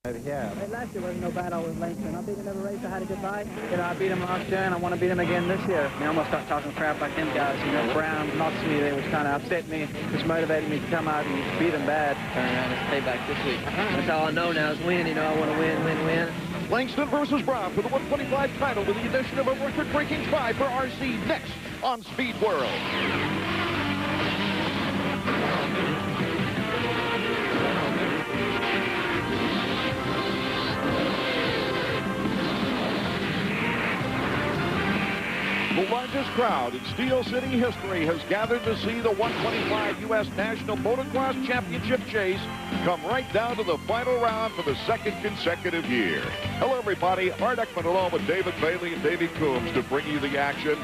Yeah. Hey, last year wasn't no battle with Langston. I beat him every race. I had a good bike. You know, I beat him last year, and I want to beat him again this year. I almost start talking crap like them guys. You know, Brown, Moxley, they was kind of upset me, which motivated me to come out and beat them bad. Turn around and stay back this week. That's all I know now is win. You know, I want to win, win, win. Langston versus Brown for the 125 title with the addition of a record-breaking try for RC next on Speed World. The largest crowd in Steel City history has gathered to see the 125 U.S. National Motocross Championship chase come right down to the final round for the second consecutive year. Hello, everybody. Art Ekman along with David Bailey and Davey Coombs to bring you the action.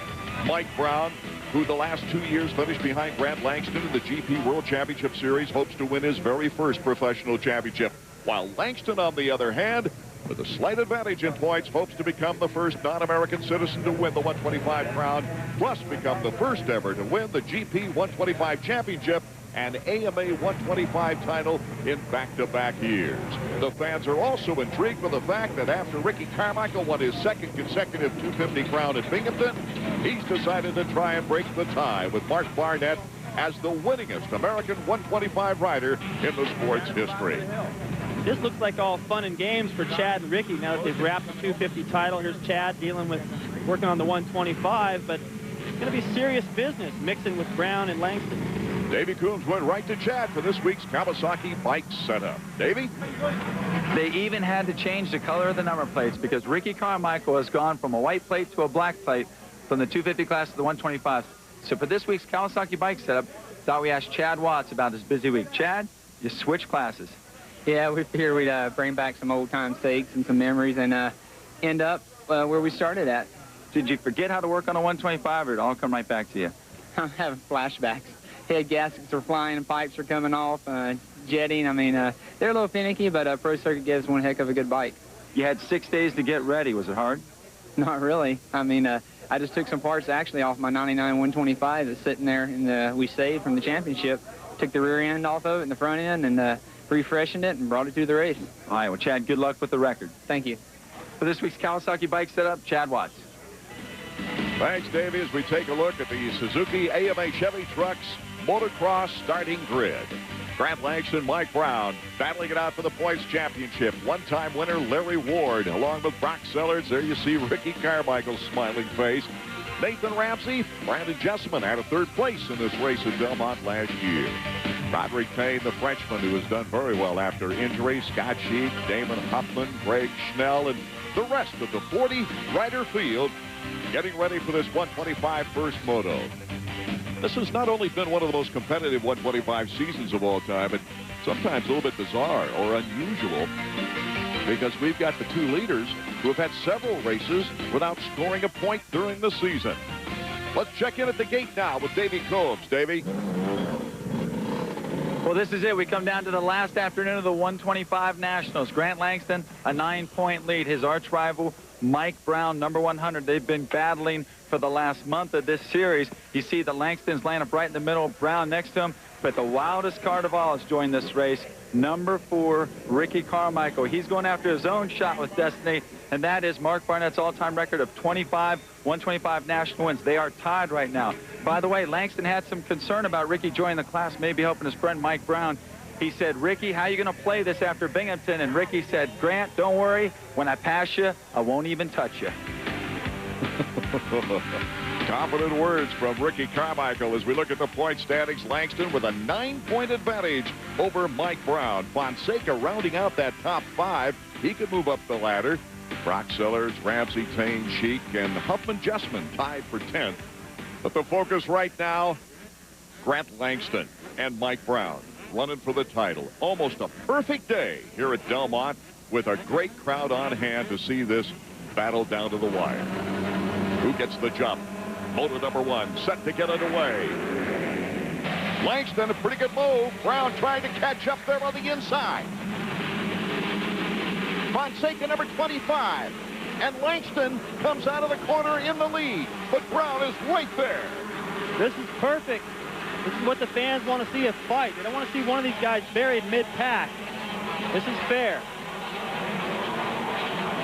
Mike Brown, who the last 2 years finished behind Grant Langston in the GP World Championship Series, hopes to win his very first professional championship. While Langston, on the other hand, with a slight advantage in points, hopes to become the first non-American citizen to win the 125 crown, plus become the first ever to win the GP 125 championship and AMA 125 title in back-to-back years. The fans are also intrigued with the fact that after Ricky Carmichael won his second consecutive 250 crown at Binghamton, he's decided to try and break the tie with Mark Barnett as the winningest American 125 rider in the sport's history. This looks like all fun and games for Chad and Ricky now that they've wrapped the 250 title. Here's Chad working on the 125, but it's going to be serious business mixing with Brown and Langston. Davey Coombs went right to Chad for this week's Kawasaki bike setup. Davey? They even had to change the color of the number plates because Ricky Carmichael has gone from a white plate to a black plate from the 250 class to the 125. So for this week's Kawasaki bike setup, thought we asked Chad Watts about his busy week. Chad, you switched classes. Yeah, we figured we'd bring back some old-time sakes and some memories and end up where we started at. Did you forget how to work on a 125, or did it all come right back to you? I'm having flashbacks. Head gaskets are flying and pipes are coming off, jetting. I mean, they're a little finicky, but Pro Circuit gives one heck of a good bike. You had 6 days to get ready. Was it hard? Not really. I mean, I just took some parts actually off my 99 125 that's sitting there we saved from the championship. Took the rear end off of it and the front end and refreshened it and brought it to the race. All right, well, Chad, good luck with the record. Thank you. For this week's Kawasaki bike setup, Chad Watts. Thanks, Davey, as we take a look at the Suzuki AMA Chevy Trucks Motocross starting grid. Grant Langston, Mike Brown battling it out for the points championship. One-time winner Larry Ward, along with Brock Sellers. There you see Ricky Carmichael's smiling face. Nathan Ramsey, Brandon Jessamine had a third place in this race at Belmont last year. Roderick Payne, the Frenchman, who has done very well after injury. Scott Sheik, Damon Huffman, Greg Schnell, and the rest of the 40-rider field getting ready for this 125 first moto. This has not only been one of the most competitive 125 seasons of all time, but sometimes a little bit bizarre or unusual, because we've got the two leaders who have had several races without scoring a point during the season. Let's check in at the gate now with Davey Coombs. Davey? Well, this is it. We come down to the last afternoon of the 125 Nationals. Grant Langston, a 9-point lead. His arch rival, Mike Brown, number 100. They've been battling for the last month of this series. You see that Langston's laying up right in the middle, Brown next to him. But the wildest card of all has joined this race. Number 4, Ricky Carmichael. He's going after his own shot with destiny, and that is Mark Barnett's all-time record of 125 national wins. They are tied right now. By the way, Langston had some concern about Ricky joining the class, maybe helping his friend Mike Brown. He said, Ricky, how are you going to play this after Binghamton? And Ricky said, Grant, don't worry. When I pass you, I won't even touch you. Confident words from Ricky Carmichael as we look at the point standings. Langston with a 9-point advantage over Mike Brown. Fonseca rounding out that top 5. He could move up the ladder. Brock Sellers, Ramsey, Payne, Sheik, and Huffman Jessamine tied for 10th. But the focus right now, Grant Langston and Mike Brown running for the title. Almost a perfect day here at Belmont with a great crowd on hand to see this battle down to the wire. Who gets the jump? Moto number 1 set to get underway. Langston, a pretty good move. Brown trying to catch up there on the inside. Fonseca, number 25. And Langston comes out of the corner in the lead. But Brown is right there. This is perfect. This is what the fans want to see, a fight. They don't want to see one of these guys buried mid-pack. This is fair.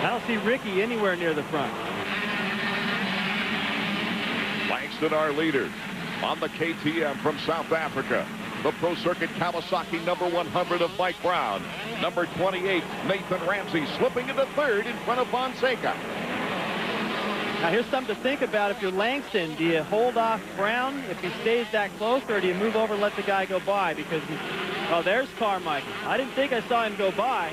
I don't see Ricky anywhere near the front. Langston, our leader, on the KTM from South Africa. The Pro Circuit Kawasaki number 100 of Mike Brown. Number 28, Nathan Ramsey, slipping into third in front of Fonseca. Now here's something to think about. If you're Langston, do you hold off Brown if he stays that close, or do you move over and let the guy go by? Because, oh, there's Carmichael. I didn't think I saw him go by.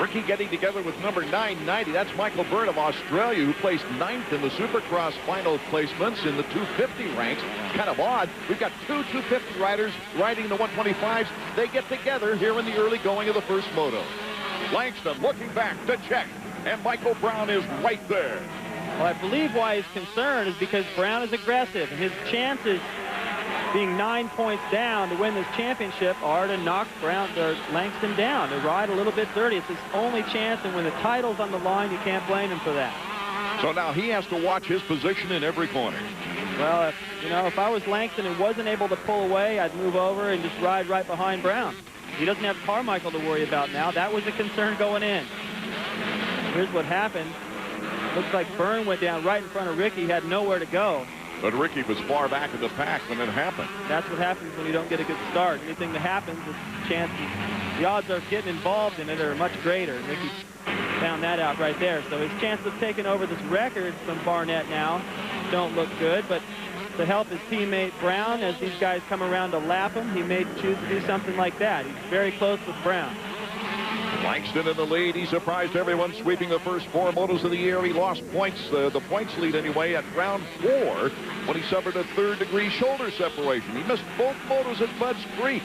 Ricky getting together with number 990. That's Michael Byrne of Australia, who placed 9th in the Supercross final placements in the 250 ranks. Kind of odd. We've got two 250 riders riding the 125s. They get together here in the early going of the first moto. Langston looking back to check, and Michael Brown is right there. Well, I believe why he's concerned is because Brown is aggressive, and his chances being 9 points down to win this championship are to knock Langston down, to ride a little bit dirty. It's his only chance, and when the title's on the line, you can't blame him for that. So now he has to watch his position in every corner. Well, if I was Langston and wasn't able to pull away, I'd move over and just ride right behind Brown. He doesn't have Carmichael to worry about now. That was a concern going in. Here's what happened. Looks like Byrne went down right in front of Ricky, had nowhere to go. But Ricky was far back in the pack when it happened. That's what happens when you don't get a good start. Anything that happens, the odds of getting involved in it are much greater. Ricky found that out right there. So his chances of taking over this record from Barnett now don't look good. But to help his teammate Brown, as these guys come around to lap him, he may choose to do something like that. He's very close with Brown. Langston in the lead. He surprised everyone, sweeping the first 4 motos of the year. He lost points, the points lead anyway, at round 4 when he suffered a third-degree shoulder separation. He missed both motos at Bud's Creek.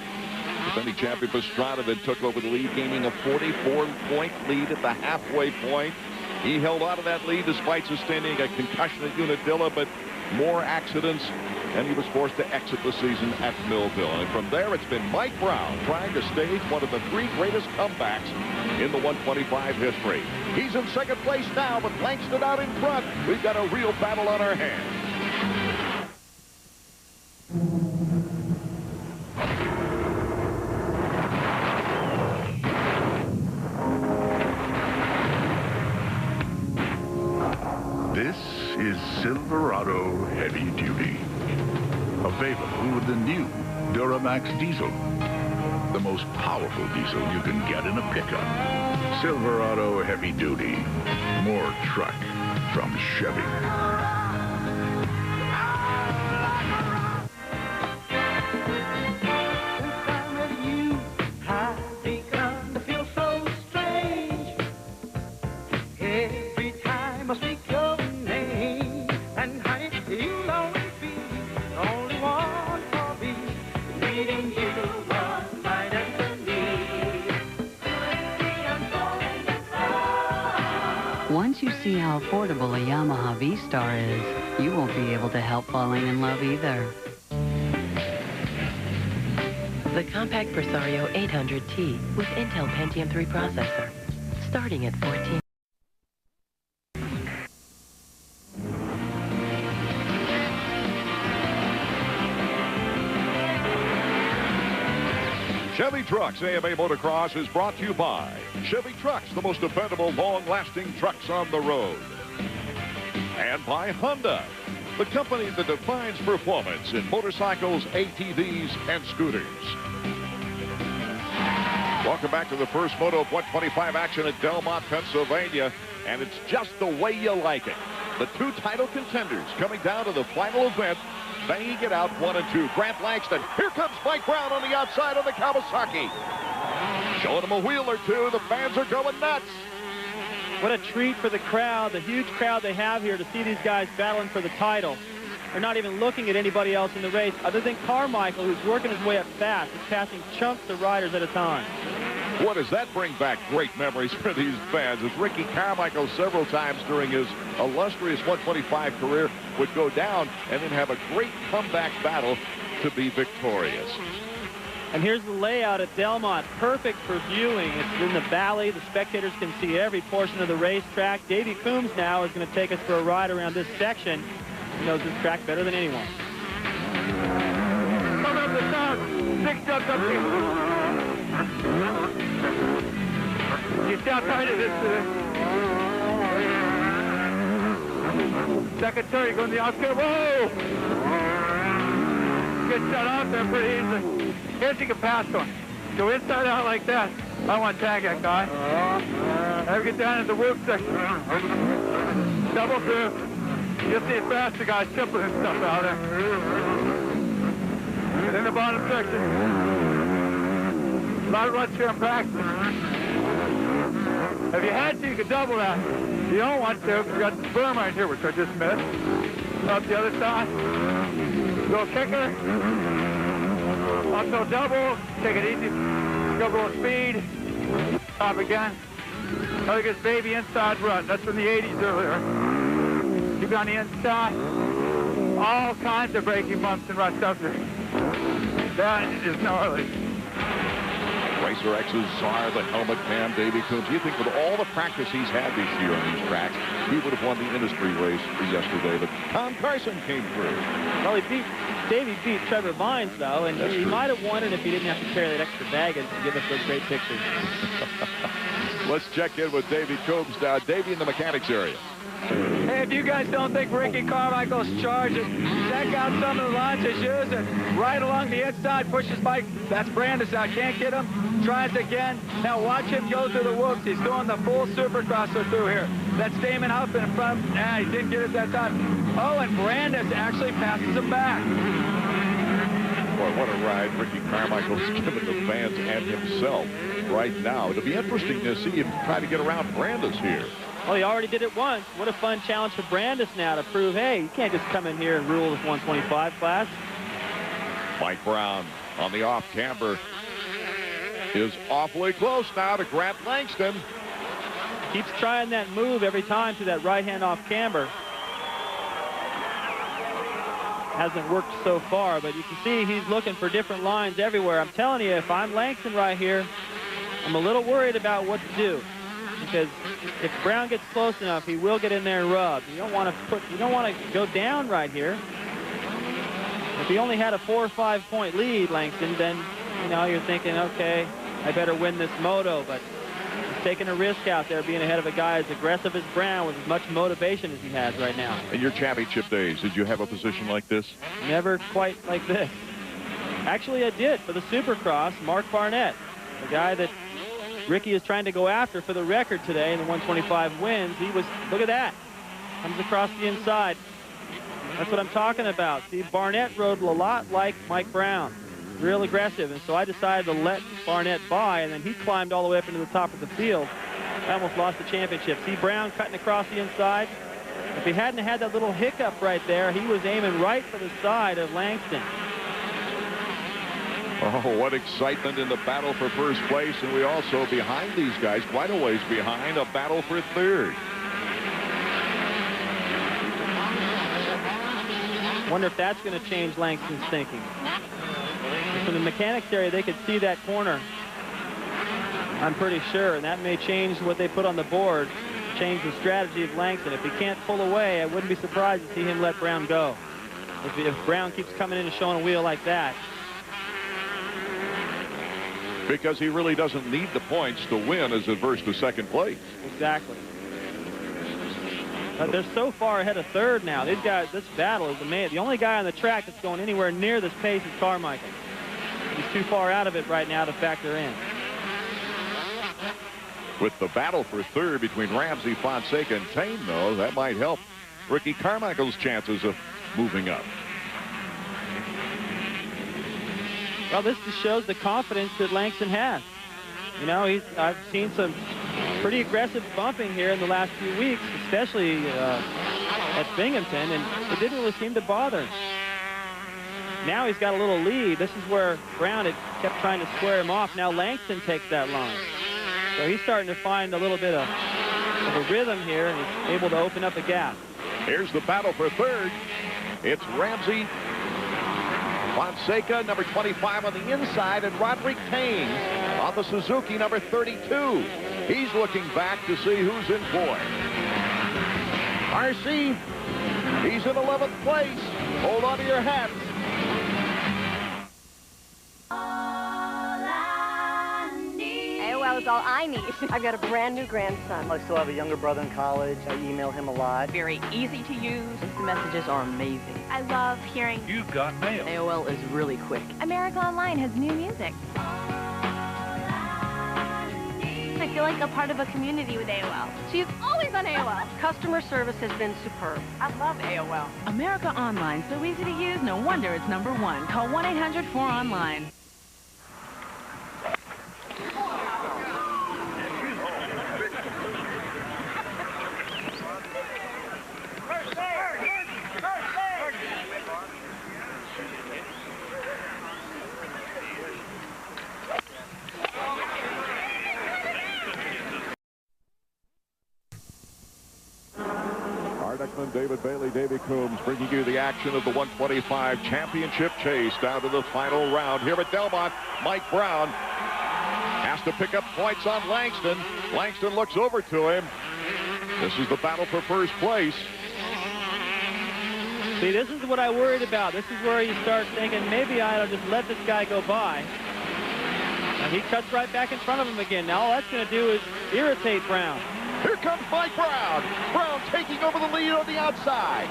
Defending champion Pastrana then took over the lead, gaining a 44-point lead at the halfway point. He held on to that lead despite sustaining a concussion at Unadilla, but more accidents, and he was forced to exit the season at Millville. And from there, it's been Mike Brown trying to stage one of the 3 greatest comebacks in the 125 history. He's in second place now, with Langston out in front. We've got a real battle on our hands. This is Silverado Heavy Duty. Available with the new Duramax diesel. The most powerful diesel you can get in a pickup. Silverado Heavy Duty. More truck from Chevy. Once you see how affordable a Yamaha V-Star is, you won't be able to help falling in love either. The compact Presario 800T with Intel Pentium 3 processor, starting at $14. Chevy Trucks AMA Motocross is brought to you by Chevy Trucks, the most dependable, long-lasting trucks on the road. And by Honda, the company that defines performance in motorcycles, ATVs, and scooters. Welcome back to the first moto of 125 action at Delmont, Pennsylvania, and it's just the way you like it. The 2 title contenders coming down to the final event, banging it out 1 and 2. Grant Langston. Here comes Mike Brown on the outside of the Kawasaki. Showing him a wheel or two. The fans are going nuts. What a treat for the crowd, the huge crowd they have here to see these guys battling for the title. They're not even looking at anybody else in the race other than Carmichael, who's working his way up fast. He's passing chunks of riders at a time. What does that bring back great memories for these fans, as Ricky Carmichael several times during his illustrious 125 career would go down and then have a great comeback battle to be victorious. And here's the layout at Delmont, perfect for viewing. It's in the valley. The spectators can see every portion of the racetrack. Davey Coombs now is going to take us for a ride around this section. He knows this track better than anyone. Come up the top, 6 steps up here. You stop right at this. Second turn, going to the outside. Whoa! Get shut off there pretty easily. Here's you can pass to him. Go inside out like that. I want to tag that guy. Have get down in the whoop section. Double through. You'll see it fast, the guy's tipping and stuff out there. And in the bottom section. A lot of runs here in practice. If you had to, you could double that. If you don't want to, we got the berm right here, which I just missed. Up the other side. Go kicker. Also double. Take it easy. Go a little speed. Stop again. Look at this baby inside run. That's from the 80s earlier. Keep on the inside. All kinds of braking bumps and ruts up there. That is gnarly. Racer X's are the helmet cam, Davey Coombs. You think with all the practice he's had this year on these tracks, he would have won the industry race yesterday, but Tom Carson came through. Well, Davey beat Trevor Vines, though, and he might have won it if he didn't have to carry that extra baggage and give us those great pictures. Let's check in with Davey Coombs now. Davey in the mechanics area. Hey, if you guys don't think Ricky Carmichael's charging, check out some of the lines he's using. Right along the inside, pushes Mike. That's Brandis out. Can't get him. Tries again. Now watch him go through the whoops. He's doing the full supercrosser through here. That's Damon Huffman in front. He didn't get it that time. Oh, and Brandis actually passes him back. Boy, what a ride Ricky Carmichael's given the fans and himself right now. It'll be interesting to see him try to get around Brandis here. Well, he already did it once. What a fun challenge for Brandis now to prove, hey, you can't just come in here and rule this 125 class. Mike Brown on the off camber is awfully close now to Grant Langston. Keeps trying that move every time to that right hand off camber. Hasn't worked so far, but you can see he's looking for different lines everywhere. I'm telling you, if I'm Langston right here, I'm a little worried about what to do. Because if Brown gets close enough, he will get in there and rub. You don't want to go down right here. If he only had a 4 or 5 point lead, Langston, then you're thinking, okay, I better win this moto. But he's taking a risk out there, being ahead of a guy as aggressive as Brown with as much motivation as he has right now. In your championship days, did you have a position like this? Never quite like this. Actually, I did for the Supercross. Mark Barnett, the guy that Ricky is trying to go after for the record today in the 125 wins. He was, look at that, comes across the inside. That's what I'm talking about. See, Barnett rode a lot like Mike Brown, real aggressive, and so I decided to let Barnett by, and then he climbed all the way up into the top of the field. I almost lost the championship. See Brown cutting across the inside. If he hadn't had that little hiccup right there, he was aiming right for the side of Langston. Oh, what excitement in the battle for first place, and we also, behind these guys, quite a ways behind, a battle for third. Wonder if that's going to change Langston's thinking. From the mechanics area, they could see that corner, I'm pretty sure, and that may change what they put on the board, change the strategy of Langston. If he can't pull away, I wouldn't be surprised to see him let Brown go. If Brown keeps coming in and showing a wheel like that. Because he really doesn't need the points to win as adverse to second place. Exactly. But they're so far ahead of third now. These guys, this battle is amazing. The only guy on the track that's going anywhere near this pace is Carmichael. He's too far out of it right now to factor in. With the battle for third between Ramsey, Fonseca, and Tane, though, that might help Ricky Carmichael's chances of moving up. Well, this just shows the confidence that Langston has. I've seen some pretty aggressive bumping here in the last few weeks, especially at Binghamton, and it didn't really seem to bother him. Now he's got a little lead. This is where Brown had kept trying to square him off. Now Langston takes that line. So he's starting to find a little bit of a rhythm here, and he's able to open up a gap. Here's the battle for third. It's Ramsey, Fonseca, number 25 on the inside, and Roderick Tane on the Suzuki, number 32. He's looking back to see who's in fourth. RC, he's in 11th place. Hold on to your hats. Well, as That's all I need. I've got a brand new grandson. I still have a younger brother in college. I email him a lot. Very easy to use. Instant messages are amazing. I love hearing You've got mail. AOL is really quick. America Online has new music. I feel like a part of a community with AOL. She's always on AOL. Customer service has been superb. I love AOL. America Online, so easy to use, no wonder it's #1. Call 1-800-4ONLINE. David Bailey, Davey Coombs bringing you the action of the 125 championship chase down to the final round. Here at Delmont, Mike Brown has to pick up points on Langston. Langston looks over to him. This is the battle for first place. See, this is what I worried about. This is where you start thinking, maybe I ought to just let this guy go by. And he cuts right back in front of him again. Now all that's going to do is irritate Brown. Here comes Mike Brown. Brown taking over the lead on the outside.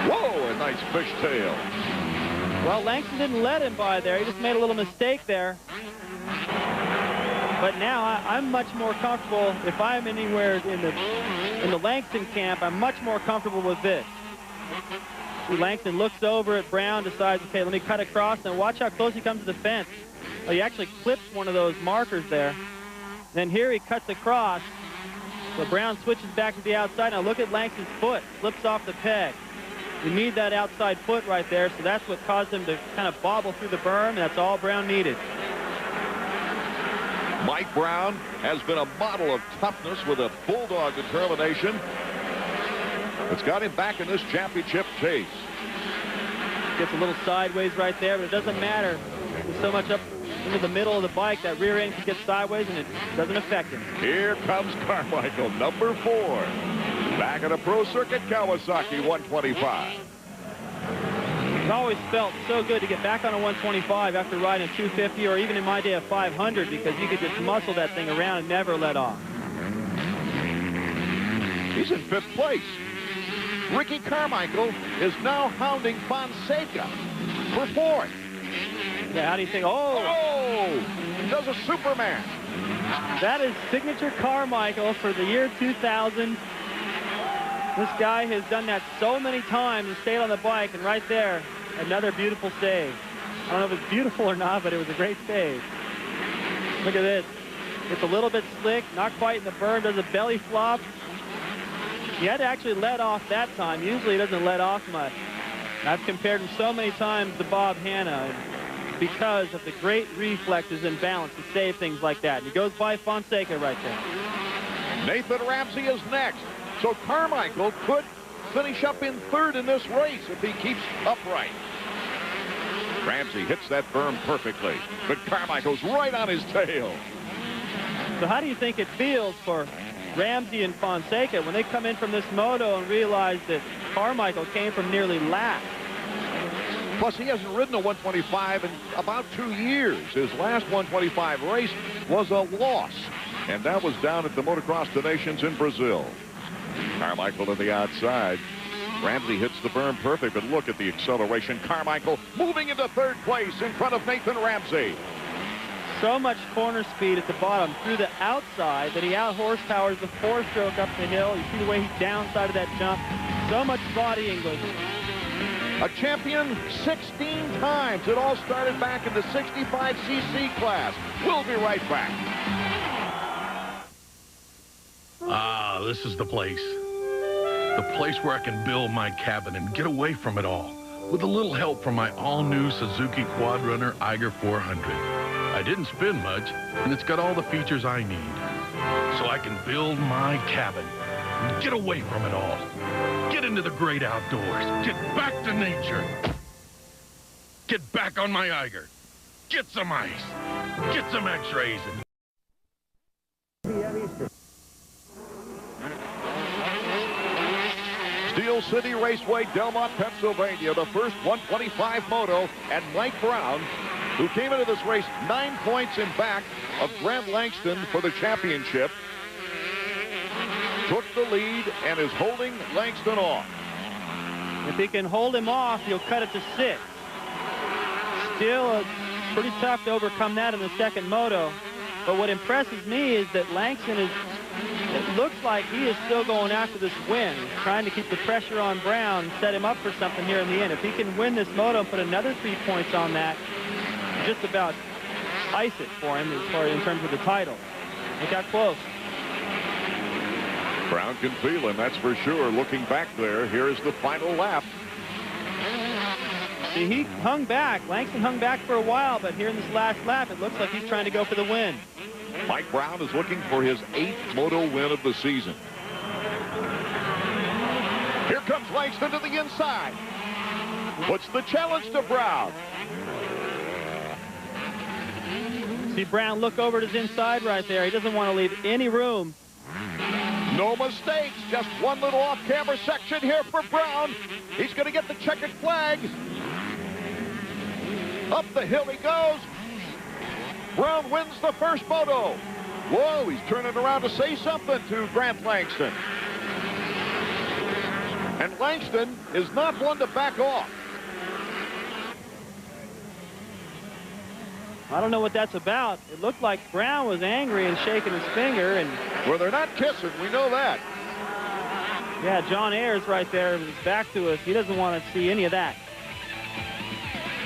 Whoa, a nice fishtail. Well, Langston didn't let him by there. He just made a little mistake there. But now I'm much more comfortable. If I'm anywhere in the Langston camp, I'm much more comfortable with this. See, Langston looks over at Brown, decides, okay, let me cut across, and watch how close he comes to the fence. Oh, he actually clips one of those markers there. Then here he cuts across. So Brown switches back to the outside. Now look at Langston's foot. Slips off the peg. You need that outside foot right there, so that's what caused him to kind of bobble through the berm. That's all Brown needed. Mike Brown has been a model of toughness with a bulldog determination. It's got him back in this championship chase. Gets a little sideways right there, but it doesn't matter. There's so much up into the middle of the bike, that rear end can get sideways, and it doesn't affect him. Here comes Carmichael, number 4. Back at a pro circuit, Kawasaki 125. It's always felt so good to get back on a 125 after riding a 250, or even in my day a 500, because you could just muscle that thing around and never let off. He's in 5th place. Ricky Carmichael is now hounding Fonseca for 4th. Yeah, how do you think? Oh! Does a Superman. That is signature Carmichael for the year 2000. This guy has done that so many times and stayed on the bike, and right there, another beautiful save. I don't know if it's beautiful or not, but it was a great save. Look at this. It's a little bit slick, not quite in the berm, does a belly flop. He had to actually let off that time. Usually he doesn't let off much. I've compared him so many times to Bob Hanna because of the great reflexes and balance to save things like that. And he goes by Fonseca right there. Nathan Ramsey is next. So Carmichael could finish up in 3rd in this race if he keeps upright. Ramsey hits that berm perfectly, but Carmichael's right on his tail. So how do you think it feels for Ramsey and Fonseca when they come in from this moto and realize that Carmichael came from nearly last? Plus, he hasn't ridden a 125 in about 2 years. His last 125 race was a loss, and that was down at the Motocross des Nations in Brazil. Carmichael to the outside. Ramsey hits the berm perfect, but look at the acceleration. Carmichael moving into 3rd place in front of Nathan Ramsey. So much corner speed at the bottom through the outside that he out-horsepowers the 4-stroke up the hill. You see the way he downside of that jump. So much body English. A champion 16 times. It all started back in the 65cc class. We'll be right back. Ah, this is the place. The place where I can build my cabin and get away from it all, with a little help from my all-new Suzuki Quadrunner Eiger 400. I didn't spend much, and it's got all the features I need. So I can build my cabin and get away from it all. Get into the great outdoors. Get back to nature. Get back on my Eiger. Get some ice. Get some x-rays. Steel City Raceway, Delmont, Pennsylvania. The first 125 moto, and Mike Brown who came into this race 9 points in back of Grant Langston for the championship, took the lead and is holding Langston off. If he can hold him off, he'll cut it to 6. Still pretty tough to overcome that in the second moto. But what impresses me is that Langston is, it looks like he is still going after this win, trying to keep the pressure on Brown, set him up for something here in the end. If he can win this moto and put another 3 points on that, just about ice it for him as far as in terms of the title. Look how close. Brown can feel him, that's for sure. Looking back there, here's the final lap. See, he hung back. Langston hung back for a while, but here in this last lap, it looks like he's trying to go for the win. Mike Brown is looking for his 8th moto win of the season. Here comes Langston to the inside. Puts the challenge to Brown. See Brown look over at his inside right there. He doesn't want to leave any room. No mistakes, just one little off-camera section here for Brown. He's going to get the checkered flag. Up the hill he goes. Brown wins the first moto. Whoa, he's turning around to say something to Grant Langston. And Langston is not one to back off. I don't know what that's about. It looked like Brown was angry and shaking his finger. And well, they're not kissing. We know that. Yeah, John Ayers right there is back to us. He doesn't want to see any of that.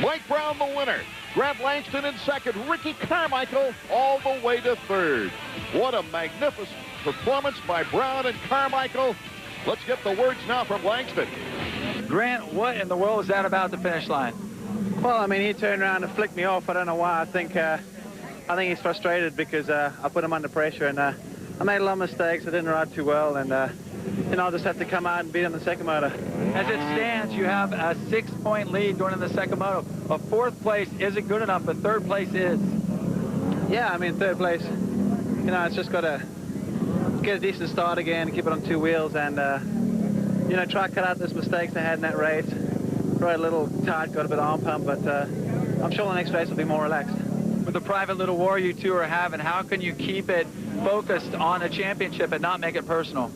Mike Brown the winner. Grant Langston in second. Ricky Carmichael all the way to third. What a magnificent performance by Brown and Carmichael. Let's get the words now from Langston. Grant, what in the world is that about the finish line? Well, I mean, he turned around and flicked me off. I don't know why. I think he's frustrated because I put him under pressure, and I made a lot of mistakes. I didn't ride too well, and I'll just have to come out and beat him the second moto. As it stands, you have a 6-point lead going in the second moto. A 4th place isn't good enough, but 3rd place is. Yeah, I mean, 3rd place. You know, it's just got to get a decent start again, keep it on 2 wheels, and you know, try to cut out those mistakes I had in that race. Rode a little tight, got a bit of arm pump, but I'm sure the next race will be more relaxed. With the private little war you two are having, how can you keep it focused on a championship and not make it personal?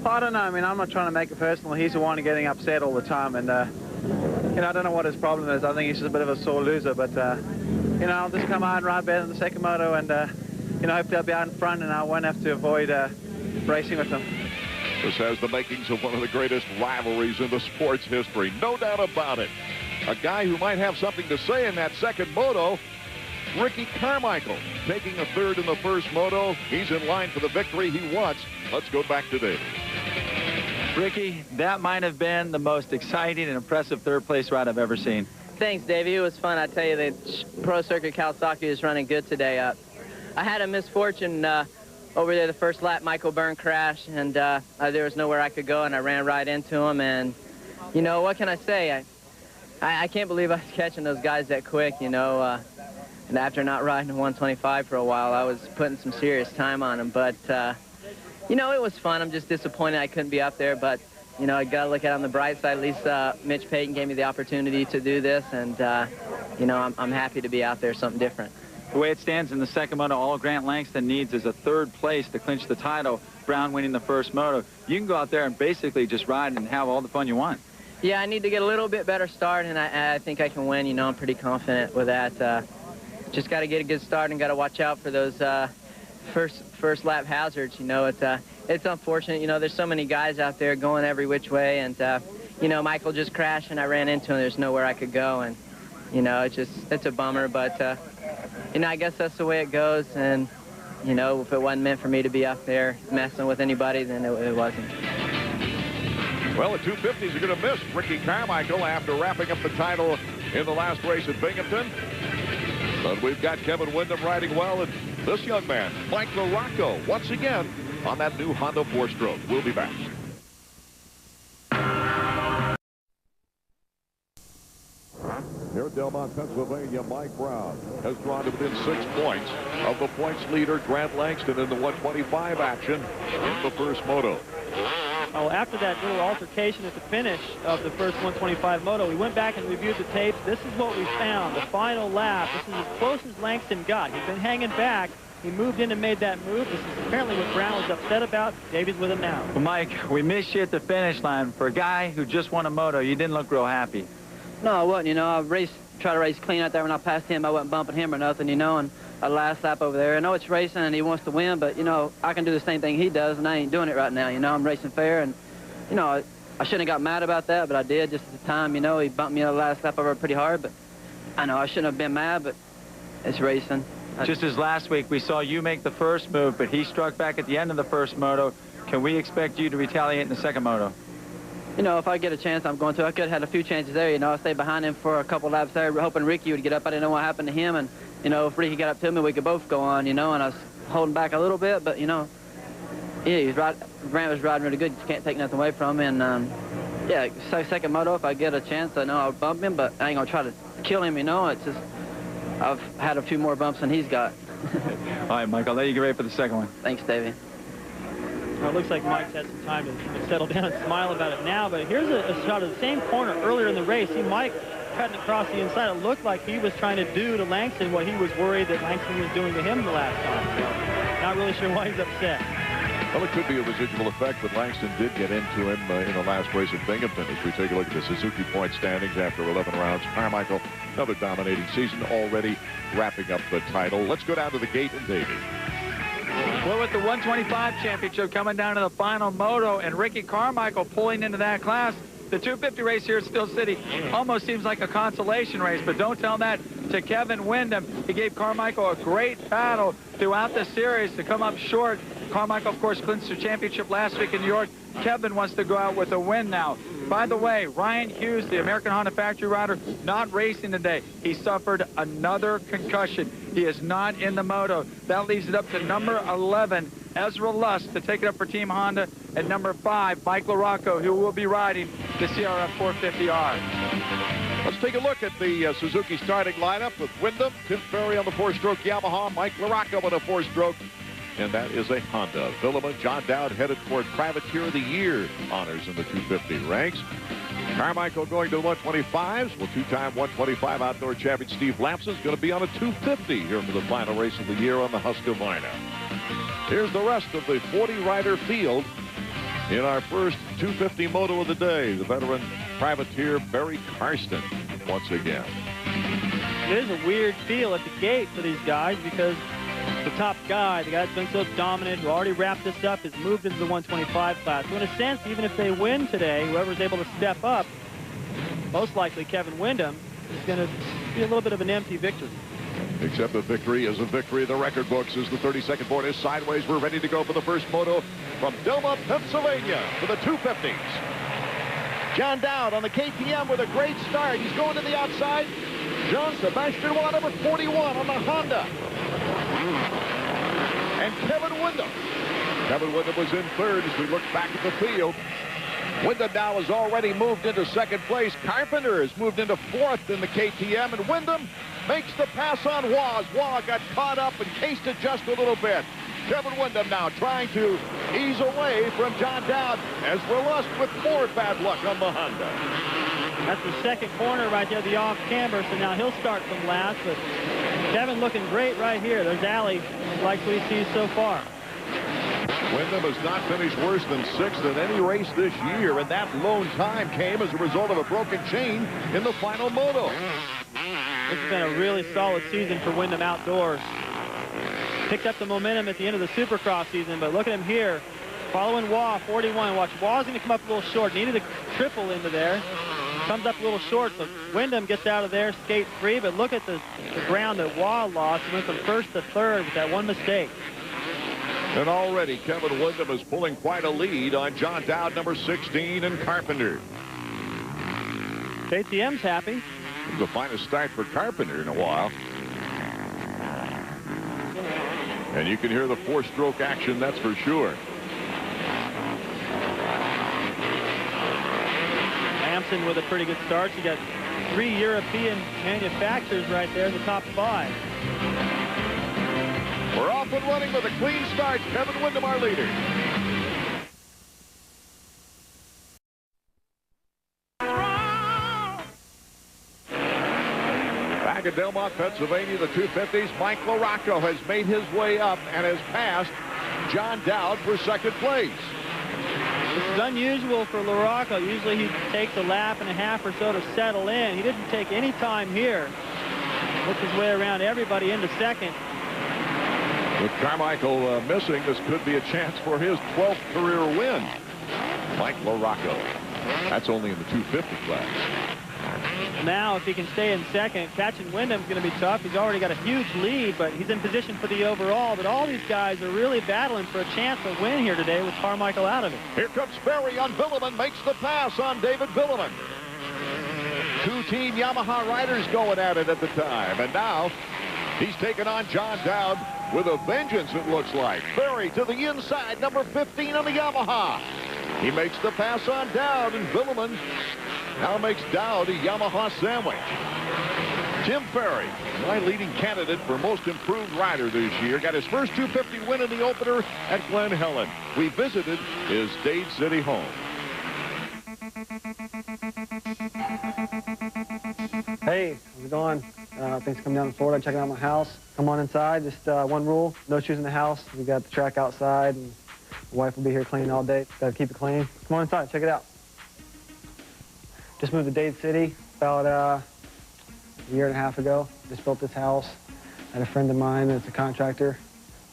I don't know. I mean, I'm not trying to make it personal. He's the one getting upset all the time, and you know, I don't know what his problem is. I think he's just a bit of a sore loser, but you know, I'll just come out and ride better in the second moto, and you know, hopefully I'll be out in front and I won't have to avoid racing with him. This has the makings of one of the greatest rivalries in the sport's history. No doubt about it. A guy who might have something to say in that second moto, Ricky Carmichael, taking a 3rd in the first moto. He's in line for the victory he wants. Let's go back to David. Ricky, that might have been the most exciting and impressive 3rd place ride I've ever seen. Thanks, Davey. It was fun. I tell you, the Pro Circuit Kawasaki is running good today. I had a misfortune over there the first lap. Michael Byrne crashed, and there was nowhere I could go, and I ran right into him. And, you know, what can I say? I can't believe I was catching those guys that quick, you know. And after not riding a 125 for a while, I was putting some serious time on them. But, you know, it was fun. I'm just disappointed I couldn't be up there. But, you know, I got to look at it on the bright side. At least Mitch Payton gave me the opportunity to do this. And, you know, I'm happy to be out there, something different. The way it stands in the second moto, all Grant Langston needs is a 3rd place to clinch the title. Brown winning the first moto. You can go out there and basically just ride and have all the fun you want. Yeah, I need to get a little bit better start, and I think I can win. You know, I'm pretty confident with that. Just got to get a good start and got to watch out for those first lap hazards. You know, it's unfortunate. You know, there's so many guys out there going every which way, and you know, Michael just crashed and I ran into him. There's nowhere I could go, and you know, it's a bummer, but you know, I guess that's the way it goes. And you know, if it wasn't meant for me to be up there messing with anybody, then it wasn't. Well, the 250s are going to miss Ricky Carmichael after wrapping up the title in the last race at Binghamton. But we've got Kevin Windham riding well, and this young man, Mike LaRocco, once again on that new Honda 4-stroke. We'll be back. Here at Delmont, Pennsylvania, Mike Brown has drawn to within 6 points of the points leader, Grant Langston, in the 125 action in the first moto. Oh, after that little altercation at the finish of the first 125 moto, we went back and reviewed the tapes. This is what we found. The final lap. This is as close as Langston got. He'd been hanging back. He moved in and made that move. This is apparently what Brown was upset about. Davies with him now. Well, Mike, we missed you at the finish line. For a guy who just won a moto, you didn't look real happy. No, I wasn't. You know, I tried to race clean out there when I passed him. I wasn't bumping him or nothing, you know, and a last lap over there. I know it's racing and he wants to win, but, you know, I can do the same thing he does, and I ain't doing it right now. You know, I'm racing fair, and, you know, I shouldn't have got mad about that, but I did just at the time. You know, he bumped me on the last lap over pretty hard, but I know I shouldn't have been mad, but it's racing. Just as last week, we saw you make the first move, but he struck back at the end of the first moto. Can we expect you to retaliate in the second moto? You know, if I get a chance, I'm going to. I could have had a few chances there. You know, I stayed behind him for a couple laps there, hoping Ricky would get up. I didn't know what happened to him, and, you know, if Ricky got up to me, we could both go on, you know, and I was holding back a little bit, but, you know, yeah, he was right. Grant was riding really good. You can't take nothing away from him, and, yeah, second moto, if I get a chance, I know I'll bump him, but I ain't going to try to kill him, you know. It's just, I've had a few more bumps than he's got. All right, Mike, I'll let you get ready for the second one. Thanks, Davey. Well, it looks like Mike's had some time to settle down and smile about it now, but here's a shot of the same corner earlier in the race. See Mike cutting across the inside. It looked like he was trying to do to Langston what he was worried that Langston was doing to him the last time. So not really sure why he's upset. Well, it could be a residual effect, but Langston did get into him in the last race at Binghamton. As we take a look at the Suzuki point standings after 11 rounds, Carmichael, another dominating season, already wrapping up the title. Let's go down to the gate and Davey. Well, with the 125 championship coming down to the final moto and Ricky Carmichael pulling into that class, the 250 race here at Steel City almost seems like a consolation race, but don't tell that to Kevin Windham. He gave Carmichael a great battle throughout the series to come up short. Carmichael, of course, clinched the championship last week in New York. Kevin wants to go out with a win now. By the way, Ryan Hughes, the American Honda factory rider, not racing today. He suffered another concussion. He is not in the moto. That leaves it up to number 11, Ezra Lust, to take it up for Team Honda, and number 5, Mike LaRocco, who will be riding the CRF 450R. Let's take a look at the Suzuki starting lineup with Windham, Tim Ferry on the 4-stroke Yamaha, Mike LaRocco on a 4-stroke, and that is a Honda. Villeman, John Dowd headed toward Privateer of the Year honors in the 250 ranks. Carmichael going to the 125s. Well, two-time 125 outdoor champion Steve Lamson is going to be on a 250 here for the final race of the year on the Husqvarna. Here's the rest of the 40-rider field in our first 250 moto of the day. The veteran privateer Barry Karsten once again. It is a weird feel at the gate for these guys because the top guy, the guy that's been so dominant, who already wrapped this up, has moved into the 125 class. So in a sense, even if they win today, whoever's able to step up, most likely Kevin Windham, is going to be a little bit of an empty victory. Except the victory is a victory. The record books as the 32nd board is sideways. We're ready to go for the first moto from Delma, Pennsylvania for the 250s. John Dowd on the KTM with a great start. He's going to the outside. John Sebastian Watt, number 41 on the Honda. And Kevin Windham. Kevin Windham was in third as we look back at the field. Windham now has already moved into second place. Carpenter has moved into fourth in the KTM, and Windham makes the pass on Waugh. Waugh got caught up and cased it just a little bit. Kevin Windham now trying to ease away from John Dowd as we're lost with more bad luck on the Honda. That's the second corner right there, the off camber, so now he'll start from last, but Kevin looking great right here. There's Alley, like we see so far. Windham has not finished worse than sixth in any race this year, and that lone time came as a result of a broken chain in the final moto. It's been a really solid season for Windham outdoors. Picked up the momentum at the end of the Supercross season, but look at him here, following Waugh, 41. Watch, Waugh's going to come up a little short. Needed a triple into there. Comes up a little short, so Windham gets out of there, skates free, but look at the ground that Waugh lost. He went from first to third with that one mistake. And already Kevin Windham is pulling quite a lead on John Dowd, number 16, and Carpenter. KTM's happy. The finest start for Carpenter in a while. And you can hear the four-stroke action, that's for sure. Lamson with a pretty good start. You got 3 European manufacturers right there in the top 5. We're off and running with a clean start. Kevin Windham, our leader. in Delmont, Pennsylvania, the 250s. Mike LaRocco has made his way up and has passed John Dowd for second place. This is unusual for LaRocco. Usually he takes a lap and a half or so to settle in. He didn't take any time here. Worked his way around everybody into second. With Carmichael missing, this could be a chance for his 12th career win. Mike LaRocco. That's only in the 250 class. Now, if he can stay in second, catching Wyndham's going to be tough. He's already got a huge lead, but he's in position for the overall. But all these guys are really battling for a chance to win here today with Carmichael out of it. Here comes Ferry on Villeman, makes the pass on David Villeman. Two Team Yamaha riders going at it at the time. And now he's taken on John Dowd with a vengeance, it looks like. Ferry to the inside, number 15 on the Yamaha. He makes the pass on Dowd, and Villeman now makes Dowd a Yamaha sandwich. Tim Ferry, my leading candidate for most improved rider this year, got his first 250 win in the opener at Glen Helen. We visited his Dade City home. Hey, how's it going? Thanks for coming down to Florida, checking out my house. Come on inside, just one rule, no shoes in the house. We got the track outside, and the wife will be here cleaning all day. Got to keep it clean. Come on inside, check it out. Just moved to Dade City about a year and a half ago. Just built this house. I had a friend of mine that's a contractor,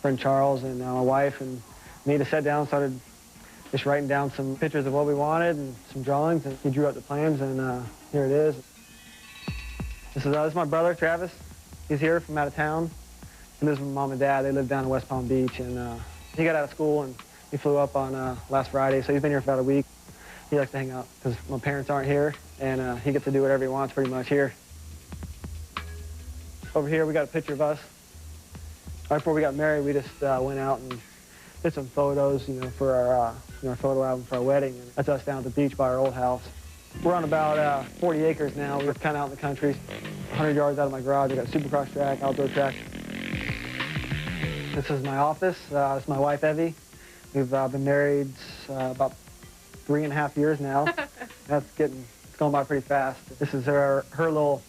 friend Charles, and my wife and me to sit down, started just writing down some pictures of what we wanted and some drawings, and he drew up the plans, and here it is. This is my brother, Travis. He's here from out of town. He lives with Mom and Dad. They live down in West Palm Beach, and he got out of school, and he flew up on last Friday, so he's been here for about a week. He likes to hang out because my parents aren't here, and he gets to do whatever he wants pretty much here. Over here, we got a picture of us. Right before we got married, we just went out and did some photos, you know, for our photo album for our wedding. And that's us down at the beach by our old house. We're on about 40 acres now. We're kind of out in the country, 100 yards out of my garage. I got a supercross track, outdoor track. This is my office. This is my wife, Evie. We've been married about 3.5 years now. It's going by pretty fast. This is her little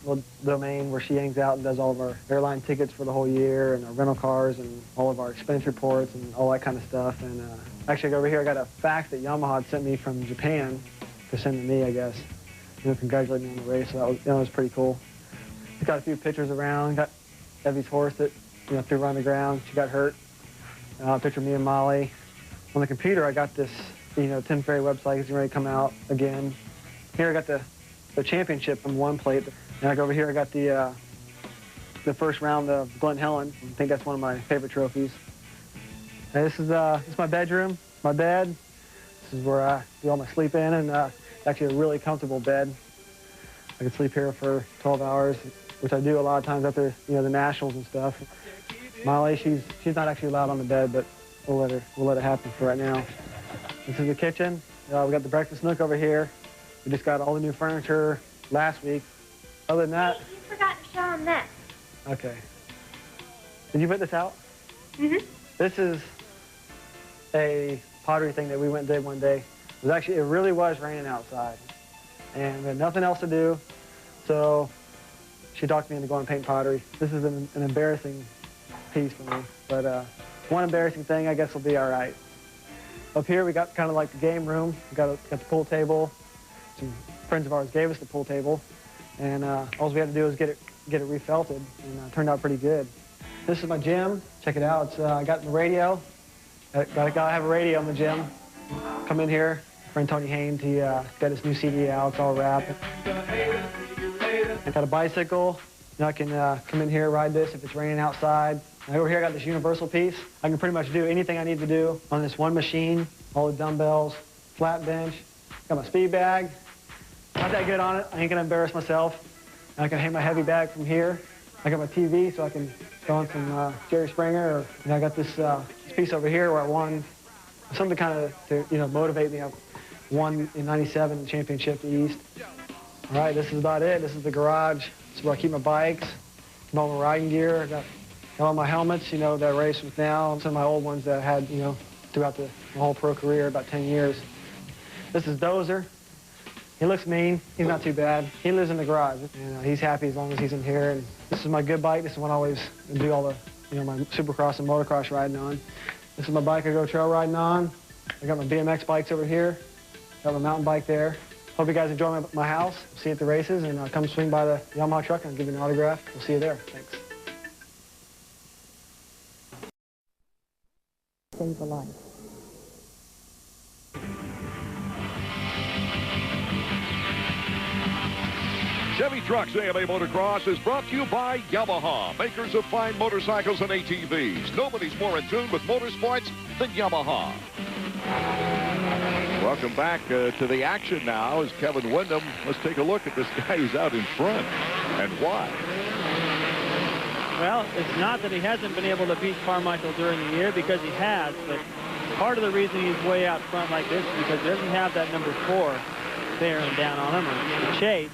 domain where she hangs out and does all of our airline tickets for the whole year and our rental cars and all of our expense reports and all that kind of stuff. And actually, over here, I got a fax that Yamaha had sent me from Japan to send to me, I guess. You know, congratulate me on the race. So that was pretty cool. We got a few pictures around. Got Evie's horse that threw around the ground. She got hurt. A picture of me and Molly. On the computer, I got this, Tim Ferry website is ready to come out again. Here I got the championship from one plate. And I go over here, I got the first round of Glen Helen. I think that's one of my favorite trophies. And this is my bedroom, my bed. This is where I do all my sleep in, and it's actually a really comfortable bed. I can sleep here for 12 hours, which I do a lot of times after the nationals and stuff. Molly, she's not actually allowed on the bed, but we'll let it happen for right now. This is the kitchen. We got the breakfast nook over here. We just got all the new furniture last week. Other than that, You forgot to show them this. okay. Did you put this out? Mm-hmm. This is a pottery thing that we went and did one day. It really was raining outside, and we had nothing else to do, so she talked me into going and paint pottery. This is an embarrassing piece for me, but one embarrassing thing I guess will be all right. Up here we got kind of like the game room. We got the pool table. Some friends of ours gave us the pool table, and all we had to do was get it refelted, and it turned out pretty good. This is my gym. Check it out. I got the radio. Gotta have a radio in the gym. Come in here. Friend Tony Haynes, he got his new CD out. It's all wrapped. I got a bicycle. I can come in here, ride this if it's raining outside. And over here I got this universal piece. I can pretty much do anything I need to do on this one machine. All the dumbbells, flat bench. Got my speed bag. Not that good on it. I ain't gonna embarrass myself. And I can hang my heavy bag from here. I got my TV so I can go on some Jerry Springer. Or I got this piece over here where I won something kind of to motivate me. I won in '97 the championship East. All right, this is about it. This is the garage. This is where I keep my bikes, keep all my riding gear. I got all my helmets, that I race with now. Some of my old ones that I had, throughout the whole pro career, about 10 years. This is Dozer. He looks mean. He's not too bad. He lives in the garage, and he's happy as long as he's in here. And this is my good bike. This is one I always do all the, my supercross and motocross riding on. This is my bike I go trail riding on. I got my BMX bikes over here. Got my mountain bike there. Hope you guys enjoy my house. See you at the races, and come swing by the Yamaha truck and I'll give you an autograph. We'll see you there. Thanks. Save a life. Chevy Trucks AMA Motocross is brought to you by Yamaha, makers of fine motorcycles and ATVs. Nobody's more in tune with motorsports than Yamaha. Welcome back to the action now as Kevin Windham. Let's take a look at this guy who's out in front and why. Well, it's not that he hasn't been able to beat Carmichael during the year, because he has, but part of the reason he's way out front like this is because he doesn't have that number 4 bearing down on him or the chase.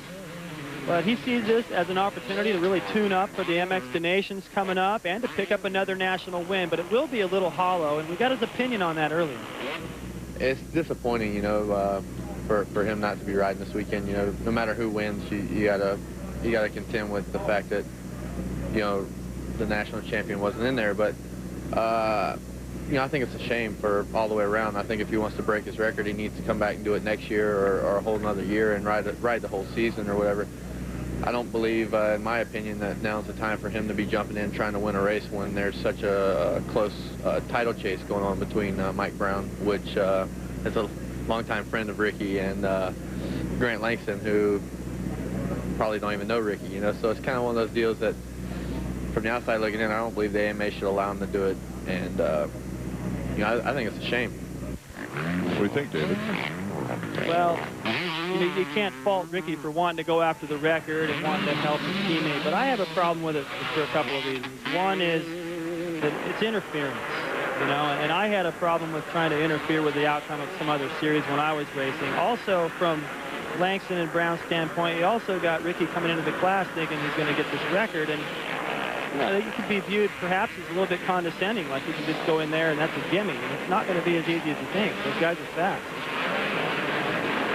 But he sees this as an opportunity to really tune up for the MX Nations coming up and to pick up another national win. But it will be a little hollow, and we got his opinion on that earlier. It's disappointing, for him not to be riding this weekend. No matter who wins, you gotta contend with the fact that the national champion wasn't in there. But I think it's a shame for all the way around. I think if he wants to break his record, he needs to come back and do it next year or a whole another year and ride the whole season or whatever. I don't believe, in my opinion, that now's the time for him to be jumping in trying to win a race when there's such a close title chase going on between Mike Brown, which is a longtime friend of Ricky, and Grant Langston, who probably don't even know Ricky, So it's kind of one of those deals that, from the outside looking in, I don't believe the AMA should allow him to do it, and I think it's a shame. What do you think, David? Well, you can't fault Ricky for wanting to go after the record and wanting to help his teammate, but I have a problem with it for a couple of reasons. One is that it's interference, and I had a problem with trying to interfere with the outcome of some other series when I was racing. Also, from Langston and Brown's standpoint, you also got Ricky coming into the class thinking he's going to get this record, and it could be viewed perhaps as a little bit condescending, like you can just go in there and that's a gimme, and it's not going to be as easy as you think. Those guys are fast.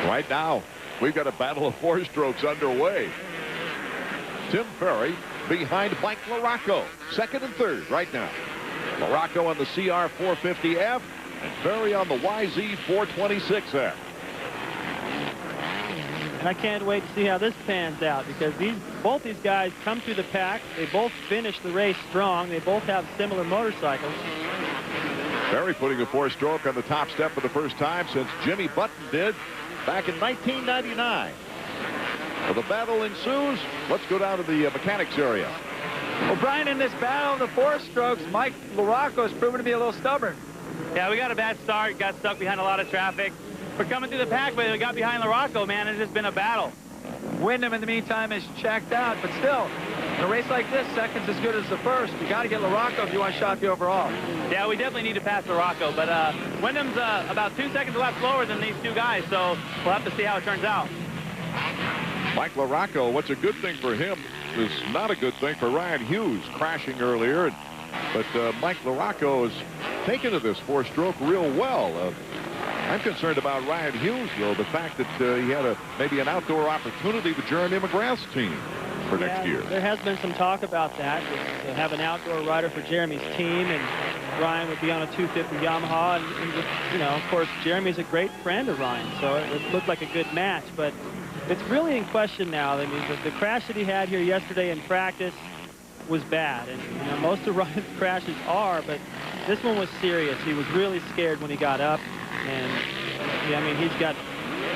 Right now, we've got a battle of 4 strokes underway. Tim Ferry behind Mike LaRocco, 2nd and 3rd right now. LaRocco on the CR 450F and Ferry on the YZ 426F. And I can't wait to see how this pans out, because both these guys come through the pack. They both finish the race strong. They both have similar motorcycles. Ferry putting a 4-stroke on the top step for the first time since Jimmy Button did back in 1999. Well, the battle ensues. Let's go down to the mechanics area. Well, Brian, in this battle of the 4 strokes, Mike LaRocco has proven to be a little stubborn. Yeah, we got a bad start, got stuck behind a lot of traffic. We're coming through the pack, but we got behind LaRocco, man. It's just been a battle. Windham, in the meantime, is checked out, but still, in a race like this, second's as good as the first. You got to get LaRocco if you want to shot the overall. Yeah, we definitely need to pass LaRocco, but Windham's about 2 seconds left slower than these 2 guys, so we'll have to see how it turns out. Mike LaRocco, what's a good thing for him is not a good thing for Ryan Hughes, crashing earlier. But Mike LaRocco is taken to this 4-stroke real well. I'm concerned about Ryan Hughes, though, the fact that he had maybe an outdoor opportunity with Jeremy McGrath's team for next year. There has been some talk about that, to have an outdoor rider for Jeremy's team, and Ryan would be on a 250 Yamaha, and of course, Jeremy's a great friend of Ryan, so it looked like a good match, but it's really in question now. I mean, the crash that he had here yesterday in practice was bad, and most of Ryan's crashes are, but this one was serious. He was really scared when he got up, and I mean, he's got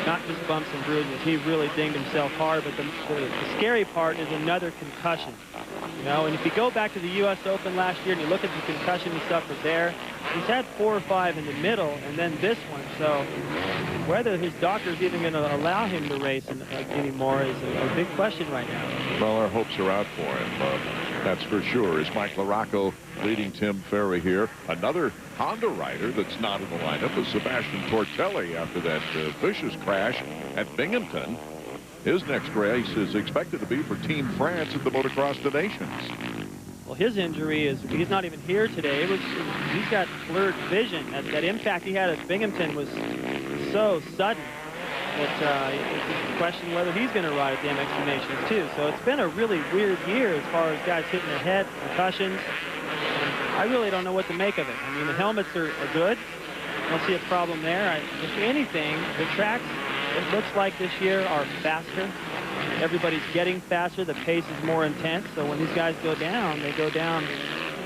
not just bumps and bruises. He really dinged himself hard, but the scary part is another concussion. And if you go back to the U.S. Open last year and you look at the concussion he suffered there, he's had 4 or 5 in the middle, and then this one. So whether his doctor's even going to allow him to race anymore is a big question right now. Well, our hopes are out for him. That's for sure. Is Mike LaRocco leading Tim Ferry here? Another Honda rider that's not in the lineup is Sebastian Tortelli after that vicious crash at Binghamton. His next race is expected to be for Team France at the Motocross of Nations. Well, his injury is, he's not even here today. He's got blurred vision. That impact he had at Binghamton was so sudden. that it's a question whether he's going to ride at the MX Nations too. So it's been a really weird year as far as guys hitting the head, concussions. And I really don't know what to make of it. I mean, the helmets are good. I don't see a problem there. If anything, the tracks, it looks like this year, are faster. Everybody's getting faster. The pace is more intense. So when these guys go down, they go down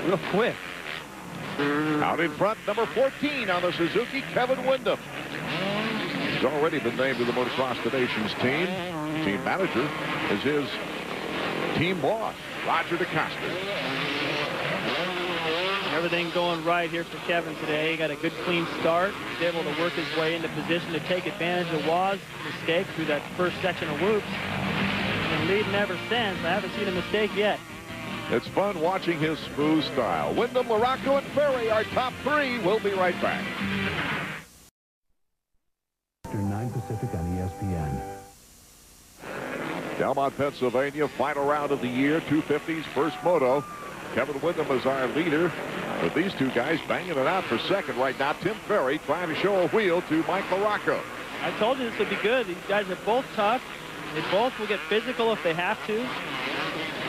real quick. Out in front, number 14 on the Suzuki, Kevin Windham. He's already been named to the Motocross the Nations team. Team manager is his team boss, Roger DeCosta. Everything going right here for Kevin today. He got a good, clean start. He's able to work his way into position to take advantage of Waz's mistake through that first section of whoops. And leading ever since. I haven't seen a mistake yet. It's fun watching his smooth style. Windham, Larocco, and Ferry, our top three. We'll be right back. After 9 Pacific on ESPN. Delmont, Pennsylvania, final round of the year, 250s, first moto. Kevin Windham is our leader, but these two guys banging it out for second right now. Tim Ferry trying to show a wheel to Mike Larocco. I told you this would be good. These guys are both tough. They both will get physical if they have to.